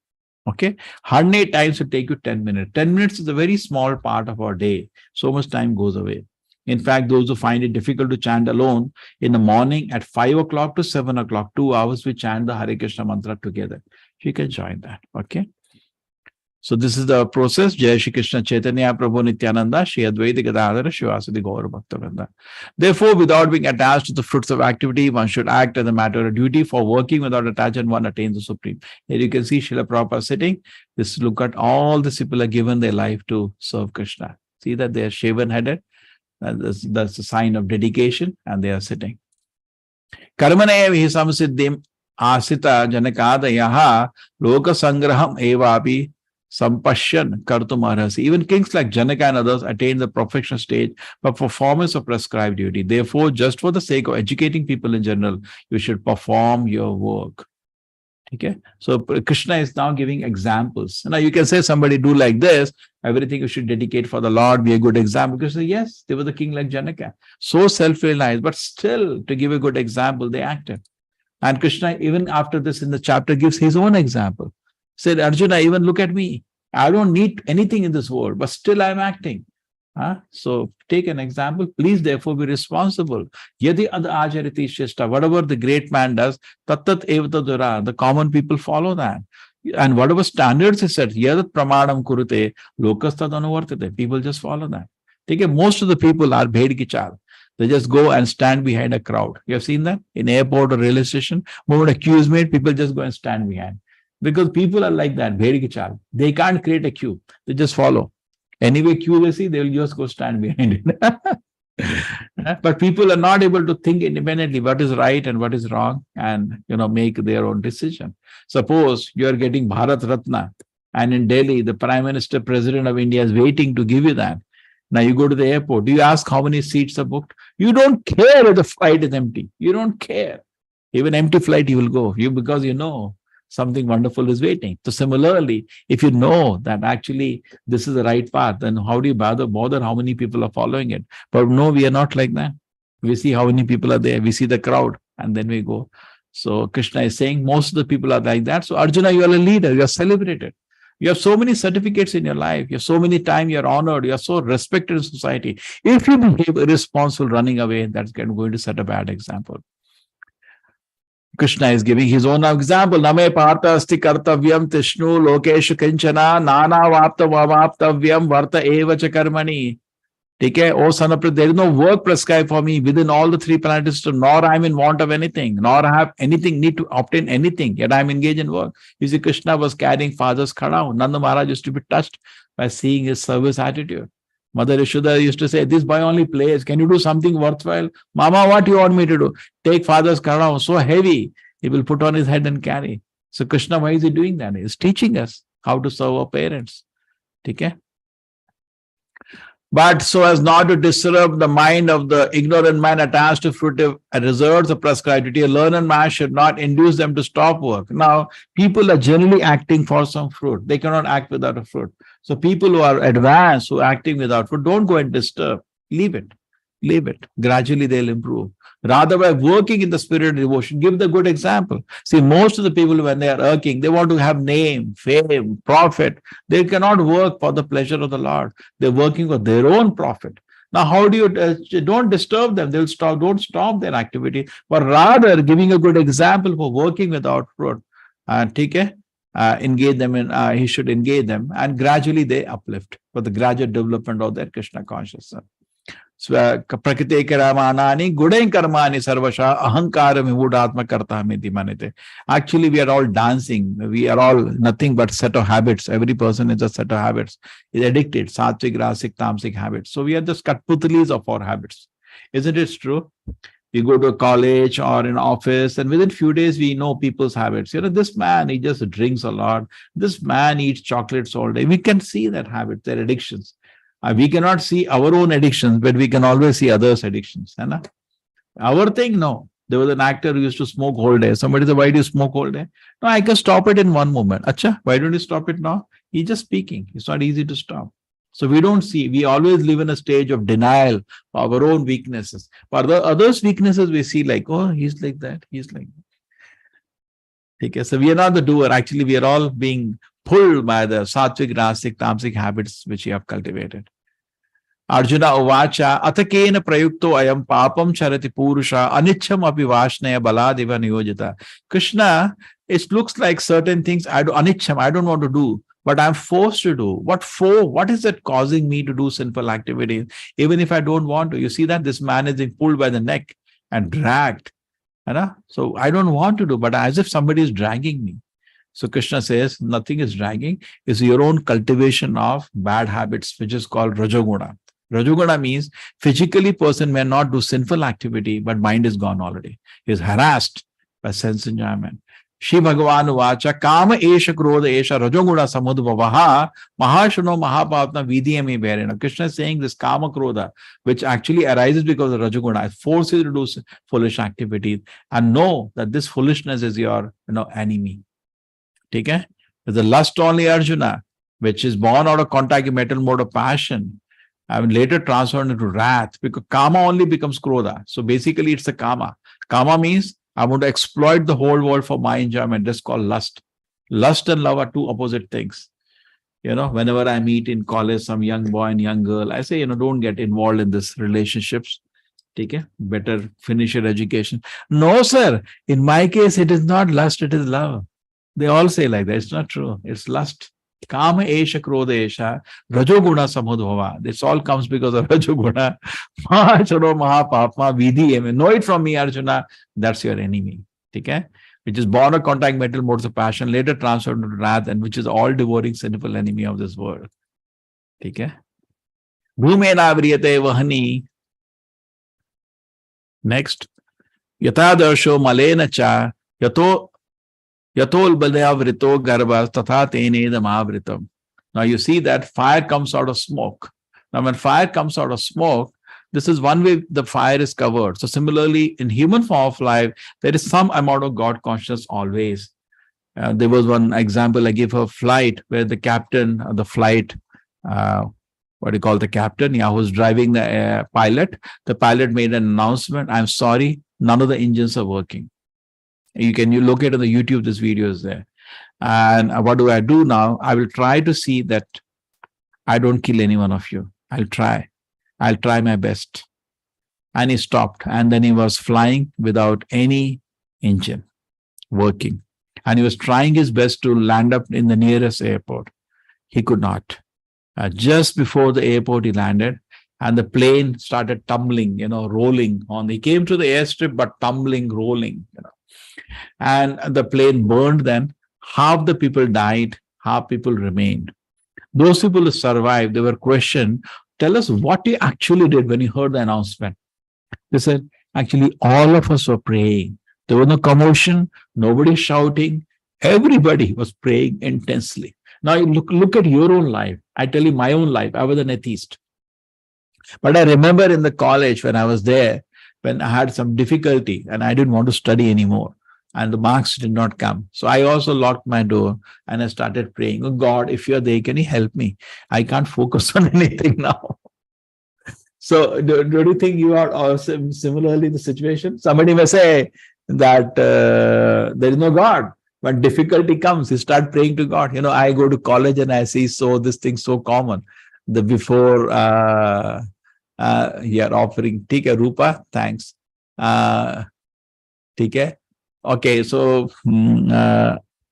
Okay, 108 times will take you 10 minutes. 10 minutes is a very small part of our day. So much time goes away. In fact, those who find it difficult to chant alone, in the morning at 5 o'clock to 7 o'clock, 2 hours, we chant the Hare Krishna mantra together. You can join that. Okay. So this is the process. Jai Shri Krishna Chaitanya Prabhu Nityananda, Shri Advaita Gadadhara Shivasadi Gaura Bhaktavranda. Therefore, without being attached to the fruits of activity, one should act as a matter of duty. For working without attachment, one attains the supreme. Here you can see Srila Prabhupada sitting. Look at all the people are given their life to serve Krishna. See that they are shaven-headed. That's a sign of dedication, and they are sitting. Karmanaya vihi samsiddhim asita janakadayaha loka sangraham evapi sampashyan kartum arhasi. Even kings like Janaka and others attain the perfection stage by performance of prescribed duty. Therefore, just for the sake of educating people in general, you should perform your work. Okay, so Krishna is now giving examples. Now you can say somebody do like this, everything you should dedicate for the Lord, be a good example. Because yes, they were the king like Janaka. So self-realized, but still to give a good example, they acted. And Krishna, even after this in the chapter, gives his own example. Said, Arjuna, even look at me. I don't need anything in this world, but still I'm acting. So take an example. Please therefore be responsible. Yadi ad ajariti shishta. Whatever the great man does, tattat evata dura. The common people follow that. And whatever standards he set, yadat pramadam kurute, lokastad anuvartate. People just follow that. Most of the people are bhed ki chal. They just go and stand behind a crowd. You have seen that in airport or railway station. Moment a queue is made, people just go and stand behind. Because people are like that, bhed ki chal. They can't create a queue. They just follow. Anyway, queue they see, they will just go stand behind it. But people are not able to think independently what is right and what is wrong and, make their own decision. Suppose you are getting Bharat Ratna and in Delhi, the Prime Minister, President of India is waiting to give you that. Now you go to the airport. Do you ask how many seats are booked? You don't care if the flight is empty. You don't care. Even empty flight you will go. Because you know something wonderful is waiting. So similarly, if you know that actually this is the right path, then how do you bother how many people are following it? But no, we are not like that. We see how many people are there. We see the crowd and then we go. So Krishna is saying most of the people are like that. So Arjuna, you are a leader. You are celebrated. You have so many certificates in your life. You have so many time you're honored. You are so respected in society. If you behave irresponsible running away, that's going to set a bad example. Krishna is giving his own example. Name partha asti kartavyam tishnu lokeshu kinchana nana vapta vavaptavyam varta evacha karmani. Okay, oh son of, there is no work prescribed for me within all the 3 planetary systems, nor I am in want of anything, nor I have anything, need to obtain anything, yet I am engaged in work. You see, Krishna was carrying father's khadao. Nanda Maharaj used to be touched by seeing his service attitude. Mother Yashoda used to say, this boy only plays. Can you do something worthwhile? Mama, what do you want me to do? Take father's khadao, so heavy, he will put on his head and carry. So Krishna, why is he doing that? He is teaching us how to serve our parents. Okay? But so as not to disturb the mind of the ignorant man attached to fruitive reserves of prosperity, a learned man should not induce them to stop work. Now, people are generally acting for some fruit. They cannot act without a fruit. So people who are advanced, who are acting without fruit, don't go and disturb. Leave it. Leave it. Gradually they'll improve. Rather, by working in the spirit of devotion, give the good example. See, most of the people, when they are working, they want to have name, fame, profit. They cannot work for the pleasure of the Lord. They're working for their own profit. Now, how do you don't disturb them? They'll stop. Don't stop their activity, but rather giving a good example for working without fruit. Engage them in. He should engage them, and gradually they uplift for the gradual development of their Krishna consciousness. Prakriti Karamanani, Gudain Karmani Sarvasha, Ahankara Vimudatma Karta Miti Manite. Actually, we are all dancing. We are all nothing but set of habits. Every person is a set of habits. Is addicted, sattvic, rasic, tamasic habits. So we are just Katputlis of our habits. Isn't it true? We go to a college or an office, and within few days, we know people's habits. This man, he just drinks a lot. This man eats chocolates all day. We can see that habit, their addictions. We cannot see our own addictions, but we can always see others' addictions. Our thing, no. There was an actor who used to smoke whole day. Somebody said, why do you smoke whole day? No, I can stop it in one moment. Acha, why don't you stop it now? He's just speaking. It's not easy to stop. So we don't see, we always live in a stage of denial of our own weaknesses. But the others' weaknesses we see like, oh, he's like that, he's like that. Okay, so we are not the doer. Actually, we are all being pulled by the sattvic, rasic, tamasic habits which you have cultivated. Arjuna uvacha atakena prayukto ayam papam charati purusha anicham api vashnaya baladiva niyojita. Krishna, it looks like certain things I don't want to do, but I'm forced to do. What for? What is it causing me to do sinful activities, even if I don't want to? You see that this man is being pulled by the neck and dragged. So I don't want to do, but as if somebody is dragging me. So Krishna says, nothing is dragging. It's your own cultivation of bad habits, which is called Rajoguna. Rajoguna means physically person may not do sinful activity, but mind is gone already. He is harassed by sense enjoyment. Shri Bhagavan Uvacha, Kama Esha Krodha Esha Rajoguna Samudbhavaha Mahashano Mahapatna Vidhyame Bharena. Krishna is saying this Kama Krodha, which actually arises because of Rajoguna, it forces you to do foolish activities, and know that this foolishness is your enemy. Okay? There's a lust only, Arjuna, which is born out of contact metal mode of passion, and later transformed into wrath, because Kama only becomes Krodha. So basically it's the Kama. Kama means I want to exploit the whole world for my enjoyment. That's called lust. Lust and love are two opposite things. Whenever I meet in college some young boy and young girl, I say, don't get involved in this relationships. Okay? Better finish your education. No, sir. In my case, it is not lust, it is love. They all say like that. It's not true. It's lust. Kama esha krodha esha rajoguna samudbhava. This all comes because of rajoguna. Mahacharo mahapapma vidhi. Know it from me, Arjuna. That's your enemy. Okay? Which is born of contact metal modes of passion, later transformed into wrath, and which is all devouring sinful enemy of this world. Okay? Bhumena vriyate vahani. Next. Yatadarsho malena cha yato Yatol Balyavrito Garbhas Tatha Tenedam Avritam. Now you see that fire comes out of smoke. Now when fire comes out of smoke, this is one way the fire is covered. So similarly, in human form of life, there is some amount of God consciousness always. There was one example I gave of flight where the captain of the flight, what do you call the captain? Yeah, who's driving the pilot. The pilot made an announcement. I'm sorry, none of the engines are working. You look at on the YouTube, this video is there. And what do I do now? I will try to see that I don't kill any one of you. I'll try my best. And he stopped. And then he was flying without any engine working. And he was trying his best to land up in the nearest airport. He could not. Just before the airport, he landed. And the plane started tumbling, rolling on. He came to the airstrip, but tumbling, rolling, And the plane burned then. Half the people died, half people remained. Those people who survived, they were questioned, tell us what you actually did when you heard the announcement. They said, actually, all of us were praying. There was no commotion, nobody shouting. Everybody was praying intensely. Now you look at your own life. I tell you my own life. I was an atheist. But I remember in the college when I was there, when I had some difficulty and I didn't want to study anymore and the marks did not come. So I also locked my door and I started praying, oh God, if you're there, can you help me? I can't focus on anything now. So do you think you are also similarly in the situation? Somebody may say that there is no God. When difficulty comes, you start praying to God. I go to college and I see this thing so common. The before you're offering, Tika Rupa, thanks. Tika. Okay, so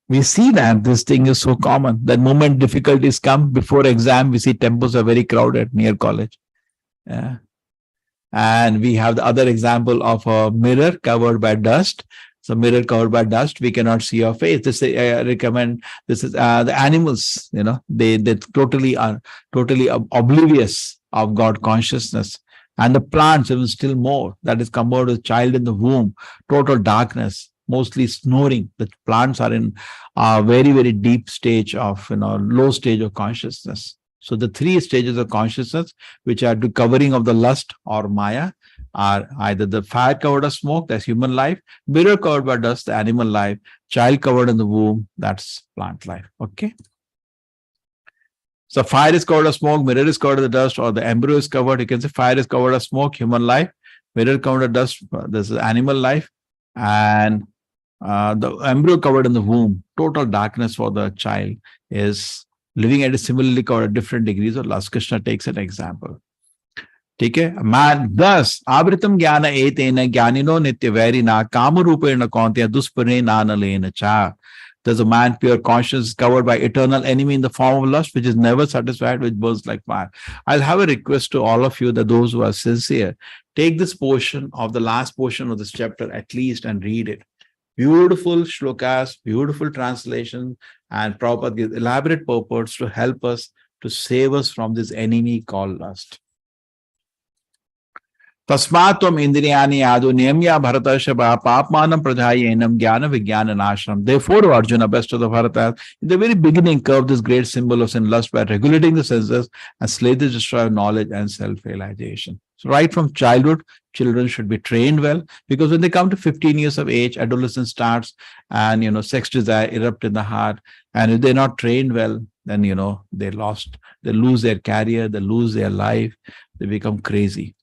we see that this thing is so common. The moment difficulties come before exam, we see temples are very crowded near college. Yeah. And we have the other example of a mirror covered by dust. So mirror covered by dust, we cannot see your face. This I recommend. This is the animals. They totally are oblivious of God consciousness, and the plants even still more. That is compared to the child in the womb, total darkness, mostly snoring. The plants are in a very very deep stage of low stage of consciousness. So the three stages of consciousness, which are the covering of the lust or maya, are either the fire covered of smoke, that's human life, mirror covered by dust, the animal life, child covered in the womb, that's plant life. Okay. So fire is covered of smoke, mirror is covered of dust, or the embryo is covered. You can say fire is covered of smoke, human life, mirror covered of dust, this is animal life, and the embryo covered in the womb, total darkness for the child, is living at a similarly covered different degrees of lust. Krishna takes an example. Okay, man, thus avritam jnana etena jnanino nitya vairina kama rupena kauntya duspare nanalena cha. There's a man pure conscience covered by eternal enemy in the form of lust, which is never satisfied, which burns like fire. I'll have a request to all of you, that those who are sincere, take this portion of the last portion of this chapter at least and read it. Beautiful shlokas, beautiful translation, and Prabhupada gives elaborate purports to help us, to save us from this enemy called lust. Tasmatvam indriyani adu niyamya bharatashabha papmanam pradhayenam jnana vijnana nashram. Therefore, Arjuna, best of the Bharatas, in the very beginning curved this great symbol of sin lust by regulating the senses and slay the destroyer of knowledge and self-realization. So right from childhood, children should be trained well, because when they come to 15 years of age, adolescence starts and, sex desire erupt in the heart. And if they're not trained well, then, they lose their career, they lose their life, they become crazy.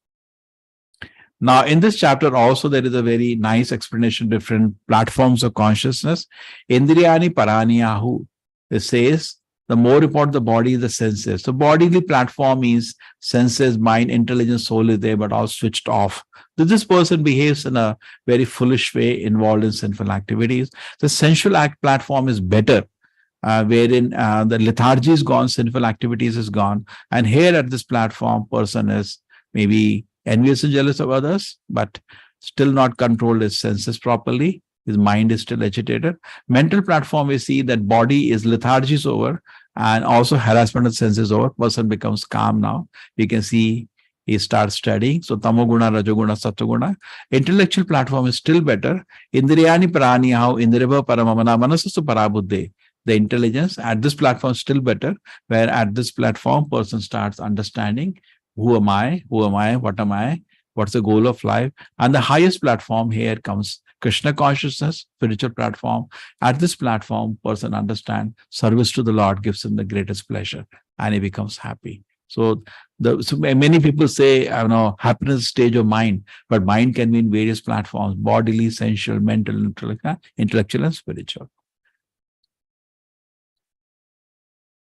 Now, in this chapter also, there is a very nice explanation, different platforms of consciousness. Indriyani paraniyahu. It says, the more important the body is the senses. So bodily platform means senses, mind, intelligence, soul is there, but all switched off. So this person behaves in a very foolish way, involved in sinful activities. The sensual act platform is better, wherein the lethargy is gone, sinful activities is gone. And here at this platform, person is maybe envious and jealous of others, but still not controlled his senses properly. His mind is still agitated. Mental platform, we see that body is lethargy is over, and also harassment of senses over. Person becomes calm now. We can see he starts studying. So tamoguna, rajoguna, satoguna. Intellectual platform is still better. Indriyani praniyahu indriva paramamana manasasu parabuddhe. The intelligence at this platform is still better, where at this platform person starts understanding who am I, what am I, what's the goal of life. And the highest platform here comes Krishna consciousness, spiritual platform. At this platform, person understands service to the Lord gives him the greatest pleasure, and he becomes happy. So many people say, happiness stage of mind, but mind can be in various platforms: bodily, sensual, mental, intellectual, and spiritual.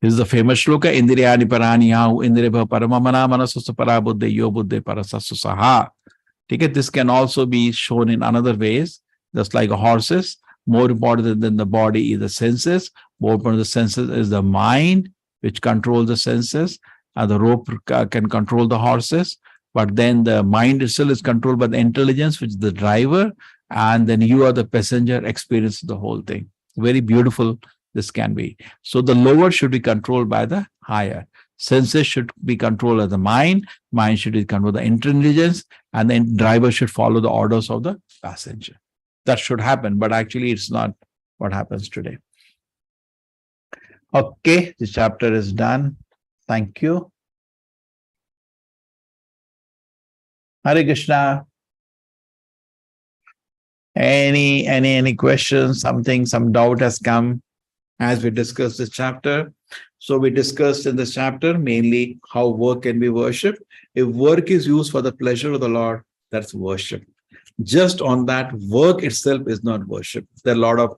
This is the famous shloka, Indriyani paraniyahu indriva paramamana manasasu parabuddhe yo buddhe parasasu saha. This can also be shown in another ways, just like horses. More important than the body is the senses. More important than the senses is the mind, which controls the senses. The rope can control the horses, but then the mind itself is controlled by the intelligence, which is the driver, and then you are the passenger, experience the whole thing. Very beautiful this can be. So the lower should be controlled by the higher. Senses should be controlled by the mind. Mind should be controlled by the intelligence, and then driver should follow the orders of the passenger. That should happen, but actually it's not what happens today. Okay, this chapter is done. Thank you. Hare Krishna. Any questions? Something, some doubt has come as we discussed this chapter. So we discussed in this chapter mainly how work can be worshipped. If work is used for the pleasure of the Lord, that's worship. Just on that, work itself is not worship. There are a lot of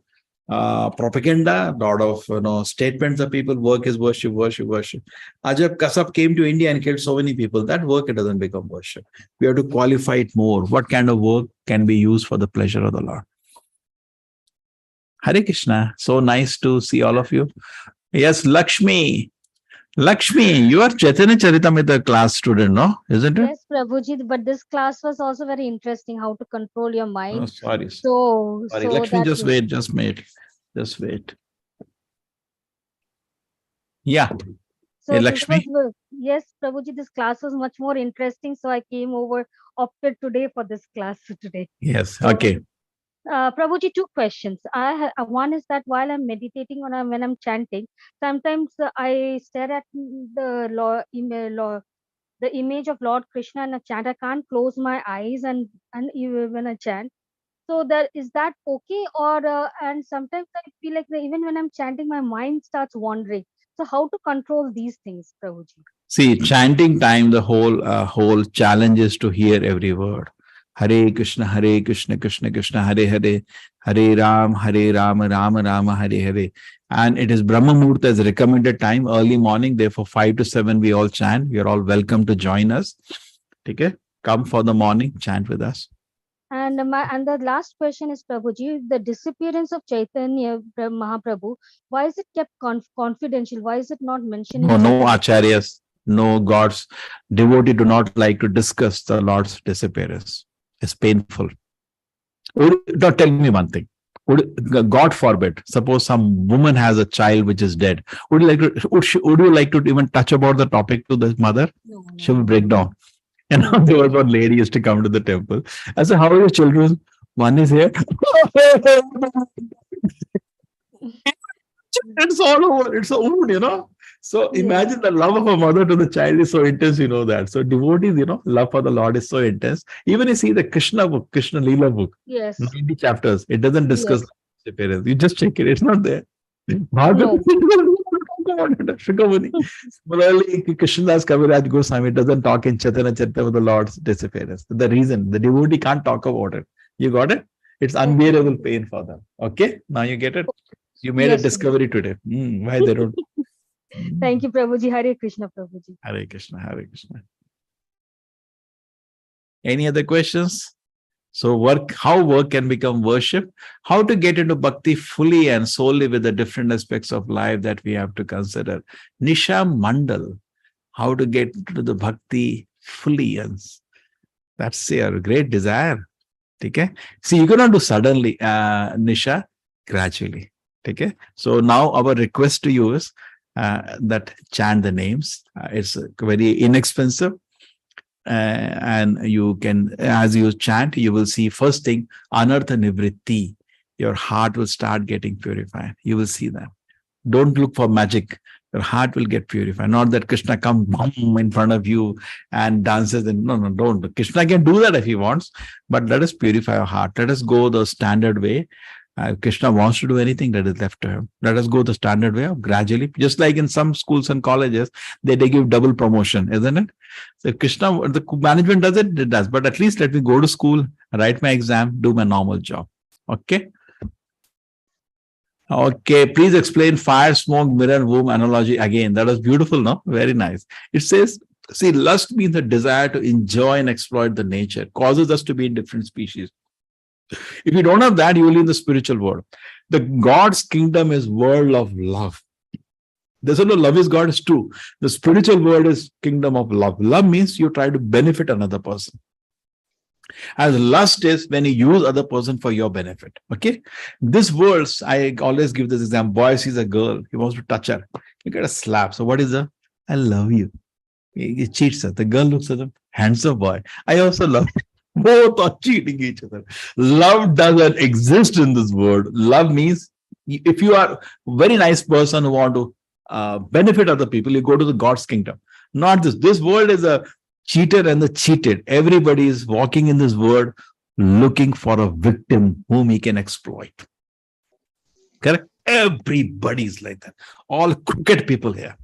propaganda, a lot of statements of people. Work is worship, worship, worship. Ajab Kasab came to India and killed so many people. That work, it doesn't become worship. We have to qualify it more. What kind of work can be used for the pleasure of the Lord? Hare Krishna. So nice to see all of you. Yes, Lakshmi. Lakshmi, you are Chaitanya Charitamrita class student, no? Isn't it? Yes, Prabhuji, but this class was also very interesting, how to control your mind. Oh, sorry. So Lakshmi, that just is- wait, just wait. Yeah. So Hey, this Lakshmi. was, yes, Prabhuji, this class was much more interesting. So I opted today for this class today. Yes. So, Okay. Prabhuji, two questions. One is that while I'm meditating or when I'm chanting, sometimes I stare at the image of Lord Krishna and I chant. I can't close my eyes and even when I chant. So is that okay? Or and sometimes I feel like even when I'm chanting, my mind starts wandering. So how to control these things, Prabhuji? See, chanting time, the whole challenge is to hear every word. Hare Krishna, Krishna Krishna, Hare Hare, Hare Ram, Rama Rama, Hare Hare. And it is Brahma Muhurta as recommended time, early morning. Therefore, 5 to 7, we all chant. You are all welcome to join us. Okay? Come for the morning, chant with us. And the last question is, Prabhuji, the disappearance of Chaitanya Mahaprabhu, why is it kept confidential? Why is it not mentioned? No acharyas, no gods, devotee do not like to discuss the Lord's disappearance. It's painful. Now tell me one thing. God forbid, suppose some woman has a child which is dead. Would you like to even touch about the topic to the mother? No. She will break down. There was one lady used to come to the temple. I said, how are your children? One is here. It's all over. It's over, So imagine the love of a mother to the child is so intense, that. So devotees, love for the Lord is so intense. Even you see the Krishna book, Krishna Leela book, Yes. 90 chapters, it doesn't discuss disappearance. You just check it. It's not there. No. Similarly, Krishnadas Kaviraj Goswami doesn't talk in Chaitanya Charitamrita with the Lord's disappearance. The reason, the devotee can't talk about it. You got it? It's unbearable pain for them. Okay? Now you get it? You made a discovery today. Why they don't? Thank you, Prabhuji. Hare Krishna, Prabhuji. Hare Krishna, Hare Krishna. Any other questions? So how work can become worship, how to get into bhakti fully and solely with the different aspects of life that we have to consider. Nisha Mandal, how to get into the bhakti fully. And that's your great desire. Okay? See, you cannot do suddenly, Nisha, gradually. Okay? So now our request to you is that chant the names. It's very inexpensive. And you can, as you chant, you will see first thing, anartha nivritti. Your heart will start getting purified. You will see that. Don't look for magic. Your heart will get purified. Not that Krishna comes in front of you and dances. And no, don't. Krishna can do that if he wants. But let us purify our heart. Let us go the standard way. Krishna wants to do anything, that is left to him. Let us go the standard way of gradually. Just like in some schools and colleges, they give double promotion, isn't it? So Krishna, the management does it, it does. But at least let me go to school, write my exam, do my normal job. Okay? Okay, please explain fire, smoke, mirror, womb analogy again. That was beautiful, no? Very nice. It says, see, lust means the desire to enjoy and exploit the nature, causes us to be in different species. If you don't have that, you will be in the spiritual world. The God's kingdom is world of love. There's no love is God is true. The spiritual world is kingdom of love. Love means you try to benefit another person. As lust is when you use other person for your benefit. Okay. This world, I always give this example. Boy sees a girl, he wants to touch her. You get a slap. So what is the? I love you. He cheats her. The girl looks at him, handsome boy. I also love you. Both are cheating each other. Love doesn't exist in this world. Love means if you are a very nice person who want to benefit other people, you go to the God's kingdom. Not this. This world is a cheater and the cheated. Everybody is walking in this world looking for a victim whom he can exploit. Correct? Everybody's like that. All crooked people here.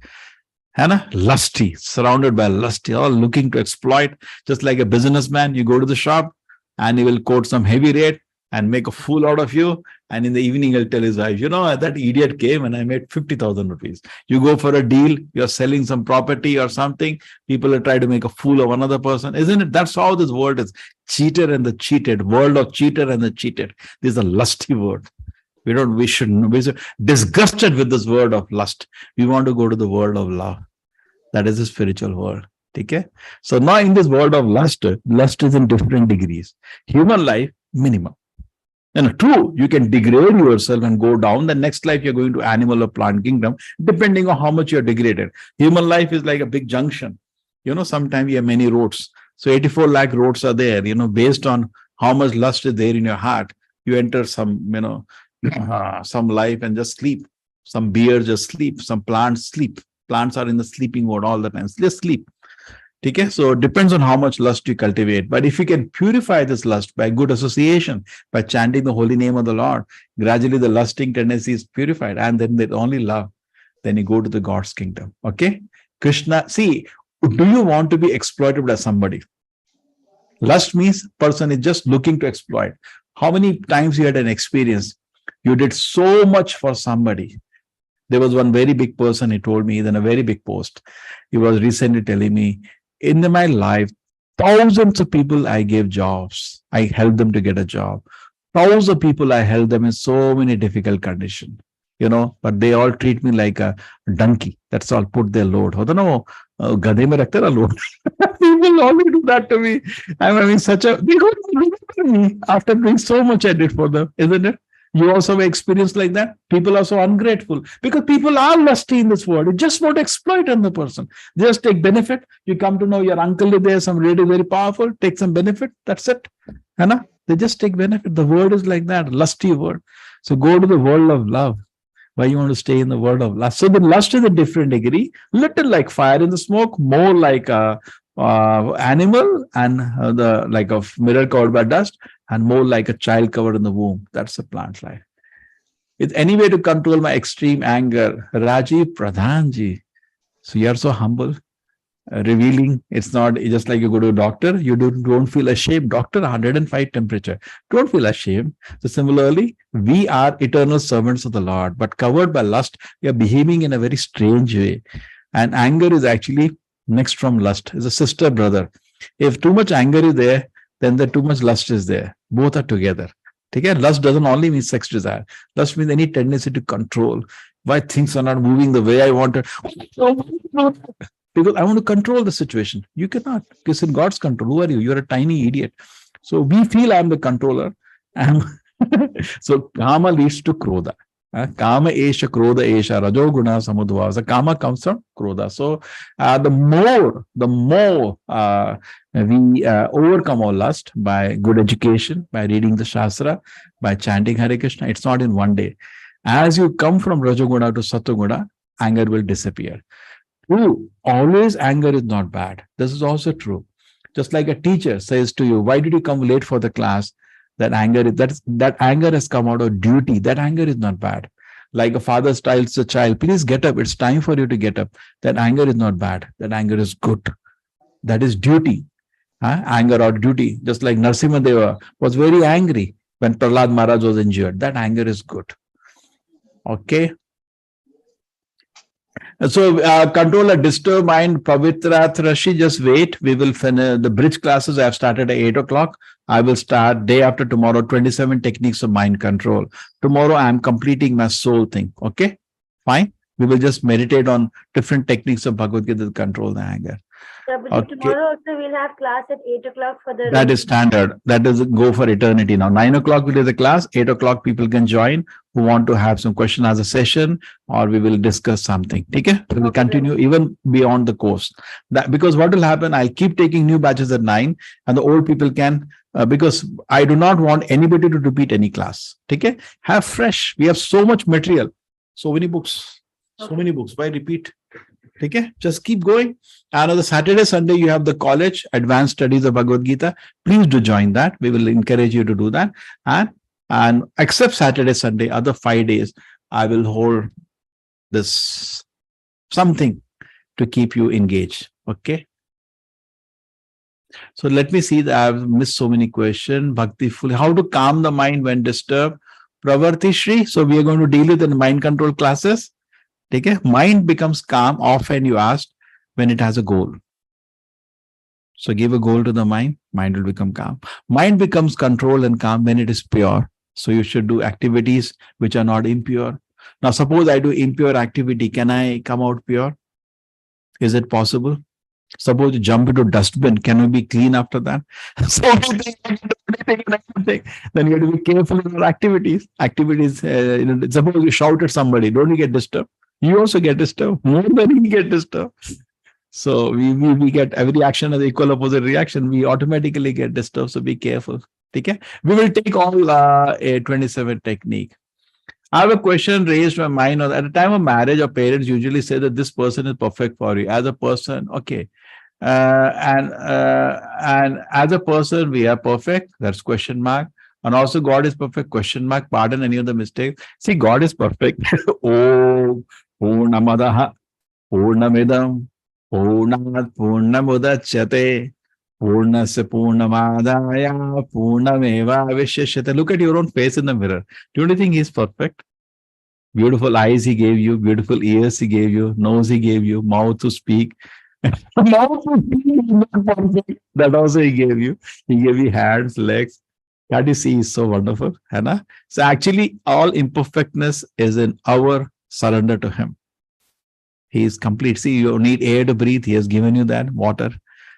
Hannah, lusty, surrounded by lusty, all looking to exploit. Just like a businessman, you go to the shop and he will quote some heavy rate and make a fool out of you. And in the evening, he'll tell his wife, you know, that idiot came and I made 50,000 rupees. You go for a deal, you're selling some property or something. People are trying to make a fool of another person. Isn't it? That's how this world is. Cheater and the cheated. World of cheater and the cheated. This is a lusty word. We shouldn't be disgusted with this word of lust. We want to go to the world of love. That is the spiritual world. Okay? So now in this world of lust is in different degrees. Human life, minimum. And true, you can degrade yourself and go down. The next life you're going to animal or plant kingdom, depending on how much you're degraded. Human life is like a big junction. You know, sometimes you have many roads. So 84 lakh roads are there, you know, based on how much lust is there in your heart. You enter some, you know, some life and just sleep. Some beer just sleep. Some plants sleep. Plants are in the sleeping mode all the time. Just sleep. Okay? So it depends on how much lust you cultivate. But if you can purify this lust by good association, by chanting the holy name of the Lord, gradually the lusting tendency is purified. And then there's only love. Then you go to the God's kingdom. Okay? Krishna, see, do you want to be exploited by somebody? Lust means person is just looking to exploit. How many times you had an experience? You did so much for somebody. There was one very big person, he told me, in a very big post. He was recently telling me, in my life, thousands of people I gave jobs. I helped them to get a job. Thousands of people I helped them in so many difficult conditions. You know, but they all treat me like a donkey. That's all, put their load. People only do that to me. I'm having such a, they don't remember me after doing so much I did for them, isn't it? You also have experience like that. People are so ungrateful because people are lusty in this world. You just want to exploit another person. Just take benefit. You come to know your uncle is there, some really very powerful, take some benefit. That's it. Anna? They just take benefit. The world is like that, lusty world. So go to the world of love. Why you want to stay in the world of lust? So the lust is a different degree, little like fire in the smoke, more like a animal and the like a mirror covered by dust, and more like a child covered in the womb. That's a plant life. It's any way to control my extreme anger. Rajiv Pradhanji. So you are so humble, revealing. It's not just like you go to a doctor, you don't feel ashamed. Doctor, 105 temperature. Don't feel ashamed. So similarly, we are eternal servants of the Lord, but covered by lust, we are behaving in a very strange way. And anger is actually next from lust. It's a sister brother. If too much anger is there, then the too much lust is there. Both are together. Okay? Lust doesn't only mean sex desire. Lust means any tendency to control. Why things are not moving the way I wanted. Because I want to control the situation. You cannot. Because in God's control. Who are you? You're a tiny idiot. So we feel I'm the controller. So Kama leads to Krodha. Kama esha, Krodha esha, Rajoguna samudva. So Kama comes from Krodha. So the more we overcome our lust by good education, by reading the Shastra, by chanting Hare Krishna, it's not in one day. As you come from Rajoguna to Satoguna, anger will disappear. True, always anger is not bad. This is also true. Just like a teacher says to you, why did you come late for the class? That anger has come out of duty. That anger is not bad. Like a father tells a child, please get up. It's time for you to get up. That anger is not bad. That anger is good. That is duty. Anger or duty. Just like Narasimha Deva was very angry when Prahlad Maharaj was injured. That anger is good. Okay. So control a disturbed mind, Pavitra Thrashi, just wait. We will finish the bridge classes. I have started at 8 o'clock. I will start day after tomorrow, 27 techniques of mind control. Tomorrow I am completing my soul thing. Okay, fine. We will just meditate on different techniques of Bhagavad Gita to control the anger. Yeah, but tomorrow also we'll have class at 8 o'clock for the... That is standard. That does go for eternity now. 9 o'clock will be the class. 8 o'clock people can join who want to have some question as a session, or we will discuss something. Okay? We will continue even beyond the course. Because what will happen, I'll keep taking new batches at 9 and the old people can, because I do not want anybody to repeat any class. Okay? Have fresh. We have so much material. So many books. So many books. Why repeat? Okay, just keep going. And on the Saturday, Sunday, you have the college advanced studies of Bhagavad Gita. Please do join that. We will encourage you to do that. And except Saturday, Sunday, other 5 days, I will hold this something to keep you engaged. Okay. So let me see that I've missed so many questions. Bhakti fully. How to calm the mind when disturbed? Pravarti Shri. So we are going to deal with the mind control classes. Okay. Mind becomes calm often, you asked, when it has a goal. So give a goal to the mind will become calm. Mind becomes controlled and calm when it is pure. So you should do activities which are not impure. Now, suppose I do impure activity. Can I come out pure? Is it possible? Suppose you jump into dustbin. Can we be clean after that? So then you have to be careful in your activities. Suppose you shout at somebody. Don't you get disturbed? You also get disturbed. More than you get disturbed. So we get every action as equal opposite reaction. We automatically get disturbed. So be careful. Okay? We will take all a 27 technique. I have a question raised in my mind. At the time of marriage, our parents usually say that this person is perfect for you. As a person, okay. And as a person, we are perfect. That's question mark. And also God is perfect, question mark. Pardon any of the mistakes. See, God is perfect. Om Purnamadaha Purnamidam Purnat Purnamudachyate Purnasya Purnamadaya Purnameva Vishishyate. Look at your own face in the mirror. Don't you think he's perfect? Beautiful eyes he gave you, beautiful ears he gave you, nose he gave you, mouth to speak. Mouth to speak is not perfect. That also he gave you. He gave you hands, legs. Can't you see he's so wonderful? Hannah? So actually, all imperfectness is in our surrender to him. He is complete. See, you need air to breathe. He has given you that, water.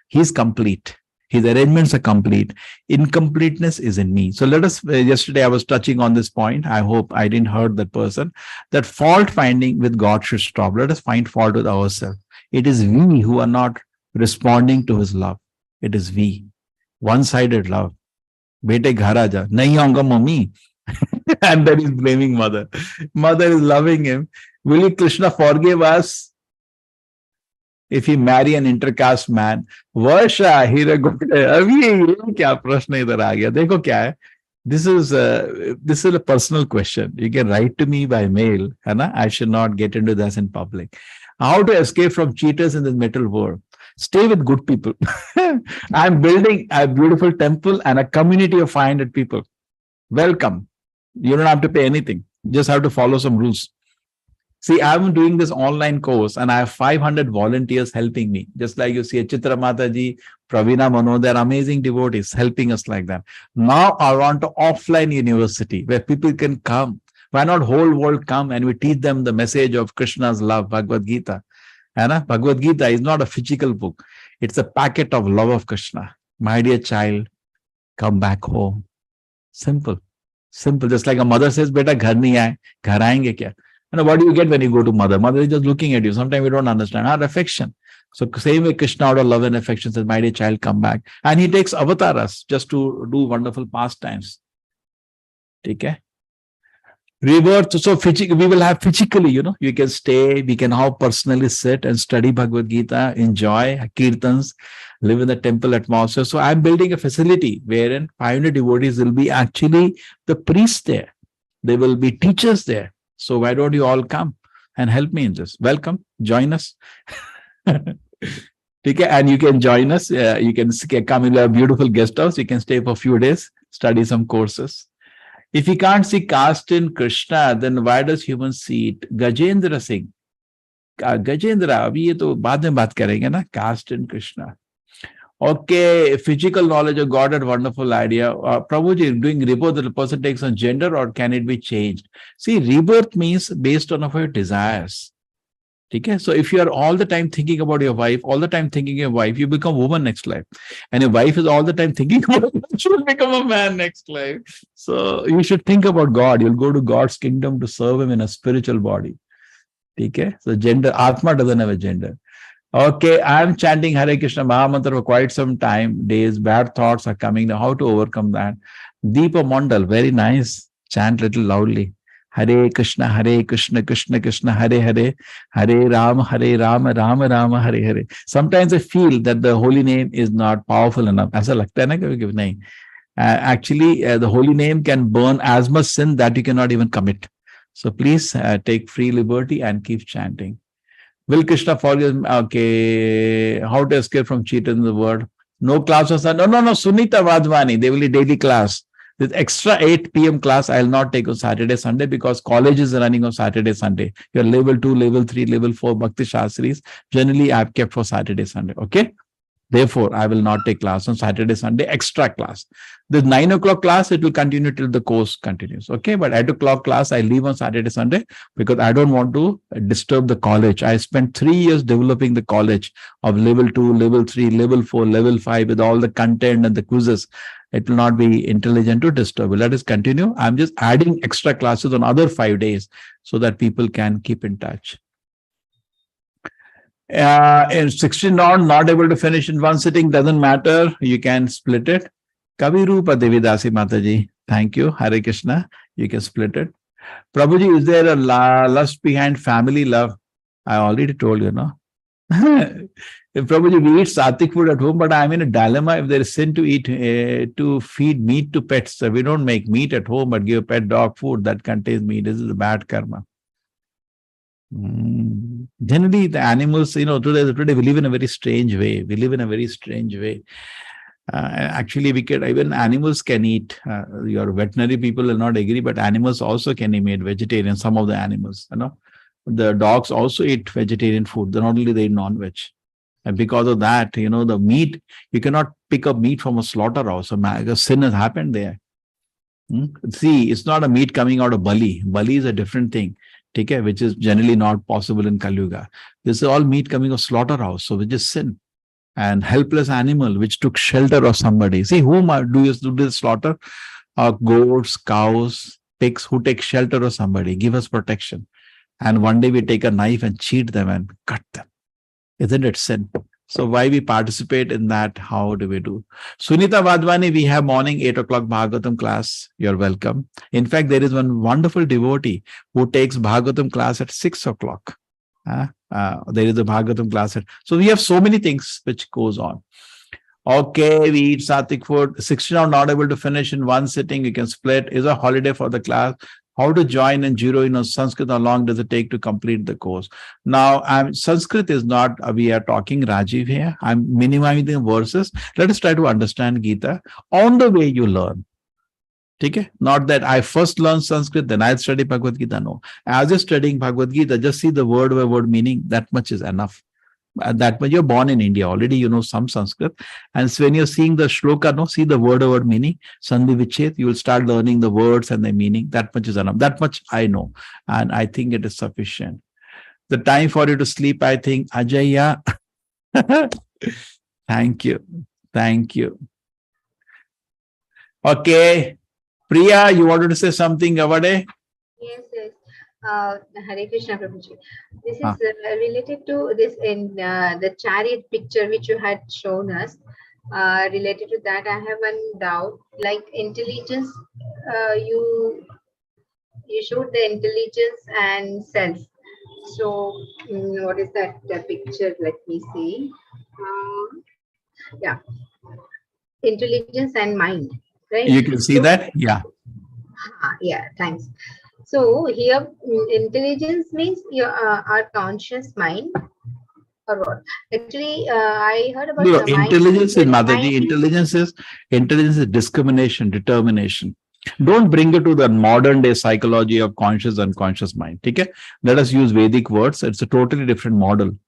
He's complete. His arrangements are complete. Incompleteness is in me. So let us, yesterday I was touching on this point. I hope I didn't hurt that person. That fault finding with God should stop. Let us find fault with ourselves. It is we who are not responding to his love. It is we. One-sided love. Bete ghar aaja. Nahi aunga mummy. And then he's blaming mother. Mother is loving him. Will you, Krishna, forgive us if he marry an intercaste man? Varsha, abhi kya prashna idhar aa gaya? Dekho kya hai? This is a personal question. You can write to me by mail. Hai I should not get into this in public. How to escape from cheaters in this metal world? Stay with good people. I'm building a beautiful temple and a community of 500 people. Welcome. You don't have to pay anything. You just have to follow some rules. See, I'm doing this online course and I have 500 volunteers helping me. Just like you see Chitra Mataji, Pravina Mano, they're amazing devotees helping us like that. Now I want an offline university where people can come. Why not whole world come and we teach them the message of Krishna's love, Bhagavad Gita. Bhagavad Gita is not a physical book. It's a packet of love of Krishna. My dear child, come back home. Simple. Simple. Just like a mother says, beta, ghar nahi aaye. Ghar aayenge kya? What do you get when you go to mother? Mother is just looking at you. Sometimes we don't understand. Our affection. So same way Krishna out of love and affection says, my dear child, come back. And he takes avatars just to do wonderful pastimes. Okay? Rebirth. So we will have physically, you can stay, we can all personally sit and study Bhagavad Gita, enjoy kirtans, live in the temple atmosphere. So I'm building a facility wherein 500 devotees will be actually the priests there. There will be teachers there. So why don't you all come and help me in this? Welcome, join us. Okay, and you can join us. You can come in a beautiful guest house. You can stay for a few days, study some courses. If you can't see caste in Krishna, then why does humans see it? Gajendra Singh. Gajendra, abhi ye to baad mein baat karenge na, caste in Krishna. Okay, physical knowledge of God, a wonderful idea. Prabhuji, doing rebirth, the person takes on gender or can it be changed? See, rebirth means based on of your desires. Okay? So if you are all the time thinking about your wife, all the time thinking your wife, you become woman next life. And your wife is all the time thinking about you, she will become a man next life. So you should think about God. You'll go to God's kingdom to serve him in a spiritual body. Okay? So gender, Atma doesn't have a gender. Okay, I'm chanting Hare Krishna Mahamantra for quite some time. Days, bad thoughts are coming. Now, how to overcome that? Deepa Mandal, very nice. Chant little loudly. Hare Krishna, Krishna Krishna, Hare Hare, Hare Rama, Rama Rama, Hare Hare. Sometimes I feel that the holy name is not powerful enough. ऐसा लगता है ना कभी-कभी नहीं. Actually, the holy name can burn as much sin that you cannot even commit. So please take free liberty and keep chanting. Will Krishna forgive? Okay. How to escape from cheating in the world? No class on Sunday. No. Sunita Vadvani. They will be daily class. This extra 8 p.m. class I will not take on Saturday, Sunday because college is running on Saturday, Sunday. Your level 2, level 3, level 4 Bhakti Shastris. Generally, I have kept for Saturday, Sunday. Okay. Therefore, I will not take class on Saturday, Sunday, extra class. The 9 o'clock class, it will continue till the course continues. Okay. But 8 o'clock class, I leave on Saturday, Sunday because I don't want to disturb the college. I spent 3 years developing the college of level 2, level 3, level 4, level 5 with all the content and the quizzes. It will not be intelligent to disturb. Let us continue. I'm just adding extra classes on other 5 days so that people can keep in touch. In 16 on, not able to finish in one sitting, doesn't matter. You can split it. Kavirupa Devidasi Mataji, thank you. Hare Krishna, you can split it. Prabhuji, is there a lust behind family love? I already told you, no? If Prabhuji, we eat sattvic food at home, but I'm in a dilemma if there is sin to eat, to feed meat to pets. So we don't make meat at home, but give a pet dog food that contains meat. This is a bad karma. Generally, the animals, today we live in a very strange way. Actually, even animals can eat. Your veterinary people will not agree, but animals also can be made vegetarian. Some of the animals, the dogs also eat vegetarian food. Not only they eat non-veg. And because of that, the meat, you cannot pick up meat from a slaughterhouse. So sin has happened there. See, it's not a meat coming out of Bali. Bali is a different thing. Which is generally not possible in Kali Yuga. This is all meat coming of slaughterhouse, so which is sin. And helpless animal which took shelter of somebody. See, whom do this slaughter? Goats, cows, pigs who take shelter of somebody, give us protection. And one day we take a knife and cheat them and cut them. Isn't it sin? So why we participate in that? How do we do? Sunita Vadvani, we have morning 8 o'clock Bhagavatam class. You're welcome. In fact, there is one wonderful devotee who takes Bhagavatam class at 6 o'clock. There is a Bhagavatam class. So we have so many things which goes on. Okay, we eat sattvic food. 16 are not able to finish in one sitting. You can split. Is a holiday for the class. How to join and zero in Sanskrit? How long does it take to complete the course? Now, Sanskrit is not, we are talking Rajiv here. I'm minimizing the verses. Let us try to understand Gita on the way you learn. Okay? Not that I first learn Sanskrit, then I study Bhagavad Gita. No. As you're studying Bhagavad Gita, just see the word by word meaning. That much is enough. That when you're born in India, already you know some Sanskrit. And so when you're seeing the shloka, see the word over meaning, Sandhi Vichet, you will start learning the words and the meaning. That much is enough. That much I know. And I think it is sufficient. The time for you to sleep, I think, Ajaya. Thank you. Thank you. Okay. Priya, you wanted to say something, Avade? Yes. Hare Krishna Prabhuji. This is related to this in the chariot picture which you had shown us. Related to that, I have one doubt. Like intelligence, you showed the intelligence and self. So, what is that picture? Let me see. Yeah, intelligence and mind. Right. You can see that. Yeah. Yeah. Thanks. So here, intelligence means our conscious mind, or what? Actually, I heard about the intelligence is Mataji. Intelligence is discrimination, determination. Don't bring it to the modern day psychology of conscious and unconscious mind. Okay? Let us use Vedic words. It's a totally different model.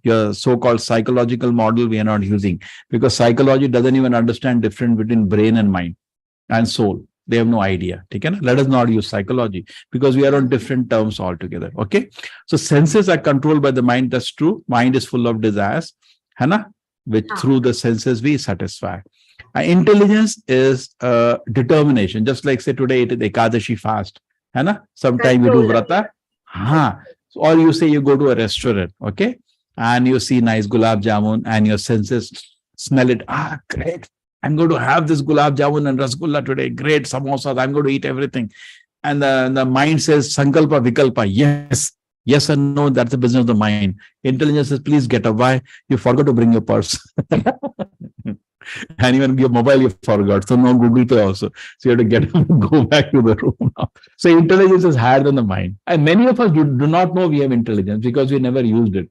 Your so-called psychological model we are not using because psychology doesn't even understand difference between brain and mind and soul. They have no idea. Okay? Let us not use psychology because we are on different terms altogether. Okay. So senses are controlled by the mind. That's true. Mind is full of desires, which through the senses we satisfy. Intelligence is determination. Just like say today it is Ekadashi fast. Sometimes you do vrata. Or you say you go to a restaurant. Okay. And you see nice gulab jamun and your senses smell it. Great. I'm going to have this gulab jamun and rasgulla today. Great samosas. I'm going to eat everything. and the mind says Sankalpa Vikalpa, yes, yes and no, that's the business of the mind. Intelligence says, please get up. Why? You forgot to bring your purse. And even your mobile you forgot. So no Google Pay also. So you have to get up and go back to the room now. So intelligence is higher than the mind. And many of us do not know we have intelligence because we never used it.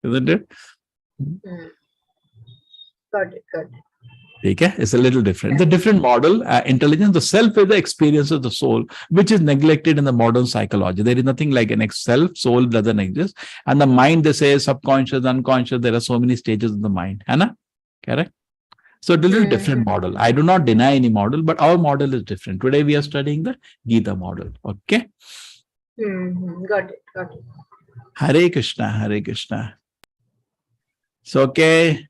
Isn't it? Got it. Okay? It's a little different. The different model, intelligence, the self is the experience of the soul, which is neglected in the modern psychology. There is nothing like an self, soul doesn't exist. And the mind, they say subconscious, unconscious, there are so many stages in the mind. Anna? Correct? So a little different model. I do not deny any model, but our model is different. Today we are studying the Gita model. Okay? Got it. Hare Krishna, Hare Krishna. So, okay.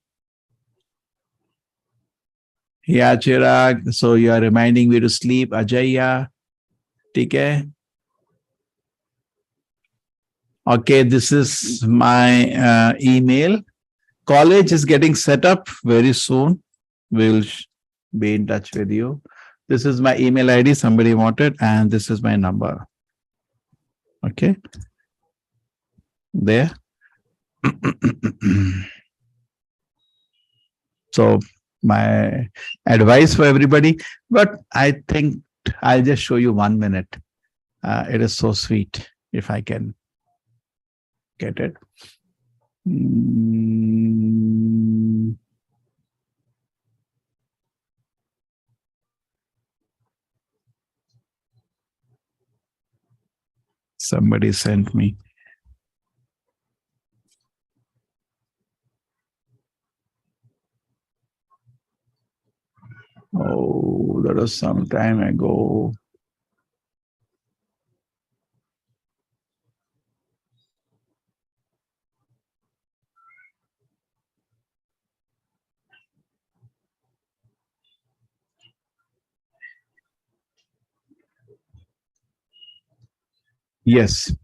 Yeah, Chirag. So you are reminding me to sleep. Ajaya. Okay. Okay, this is my email. College is getting set up very soon. We'll be in touch with you. This is my email ID. Somebody wanted, and this is my number. Okay. There. So my advice for everybody, but I think I'll just show you 1 minute. It is so sweet if I can get it. Somebody sent me. Oh, that was some time ago. Yes.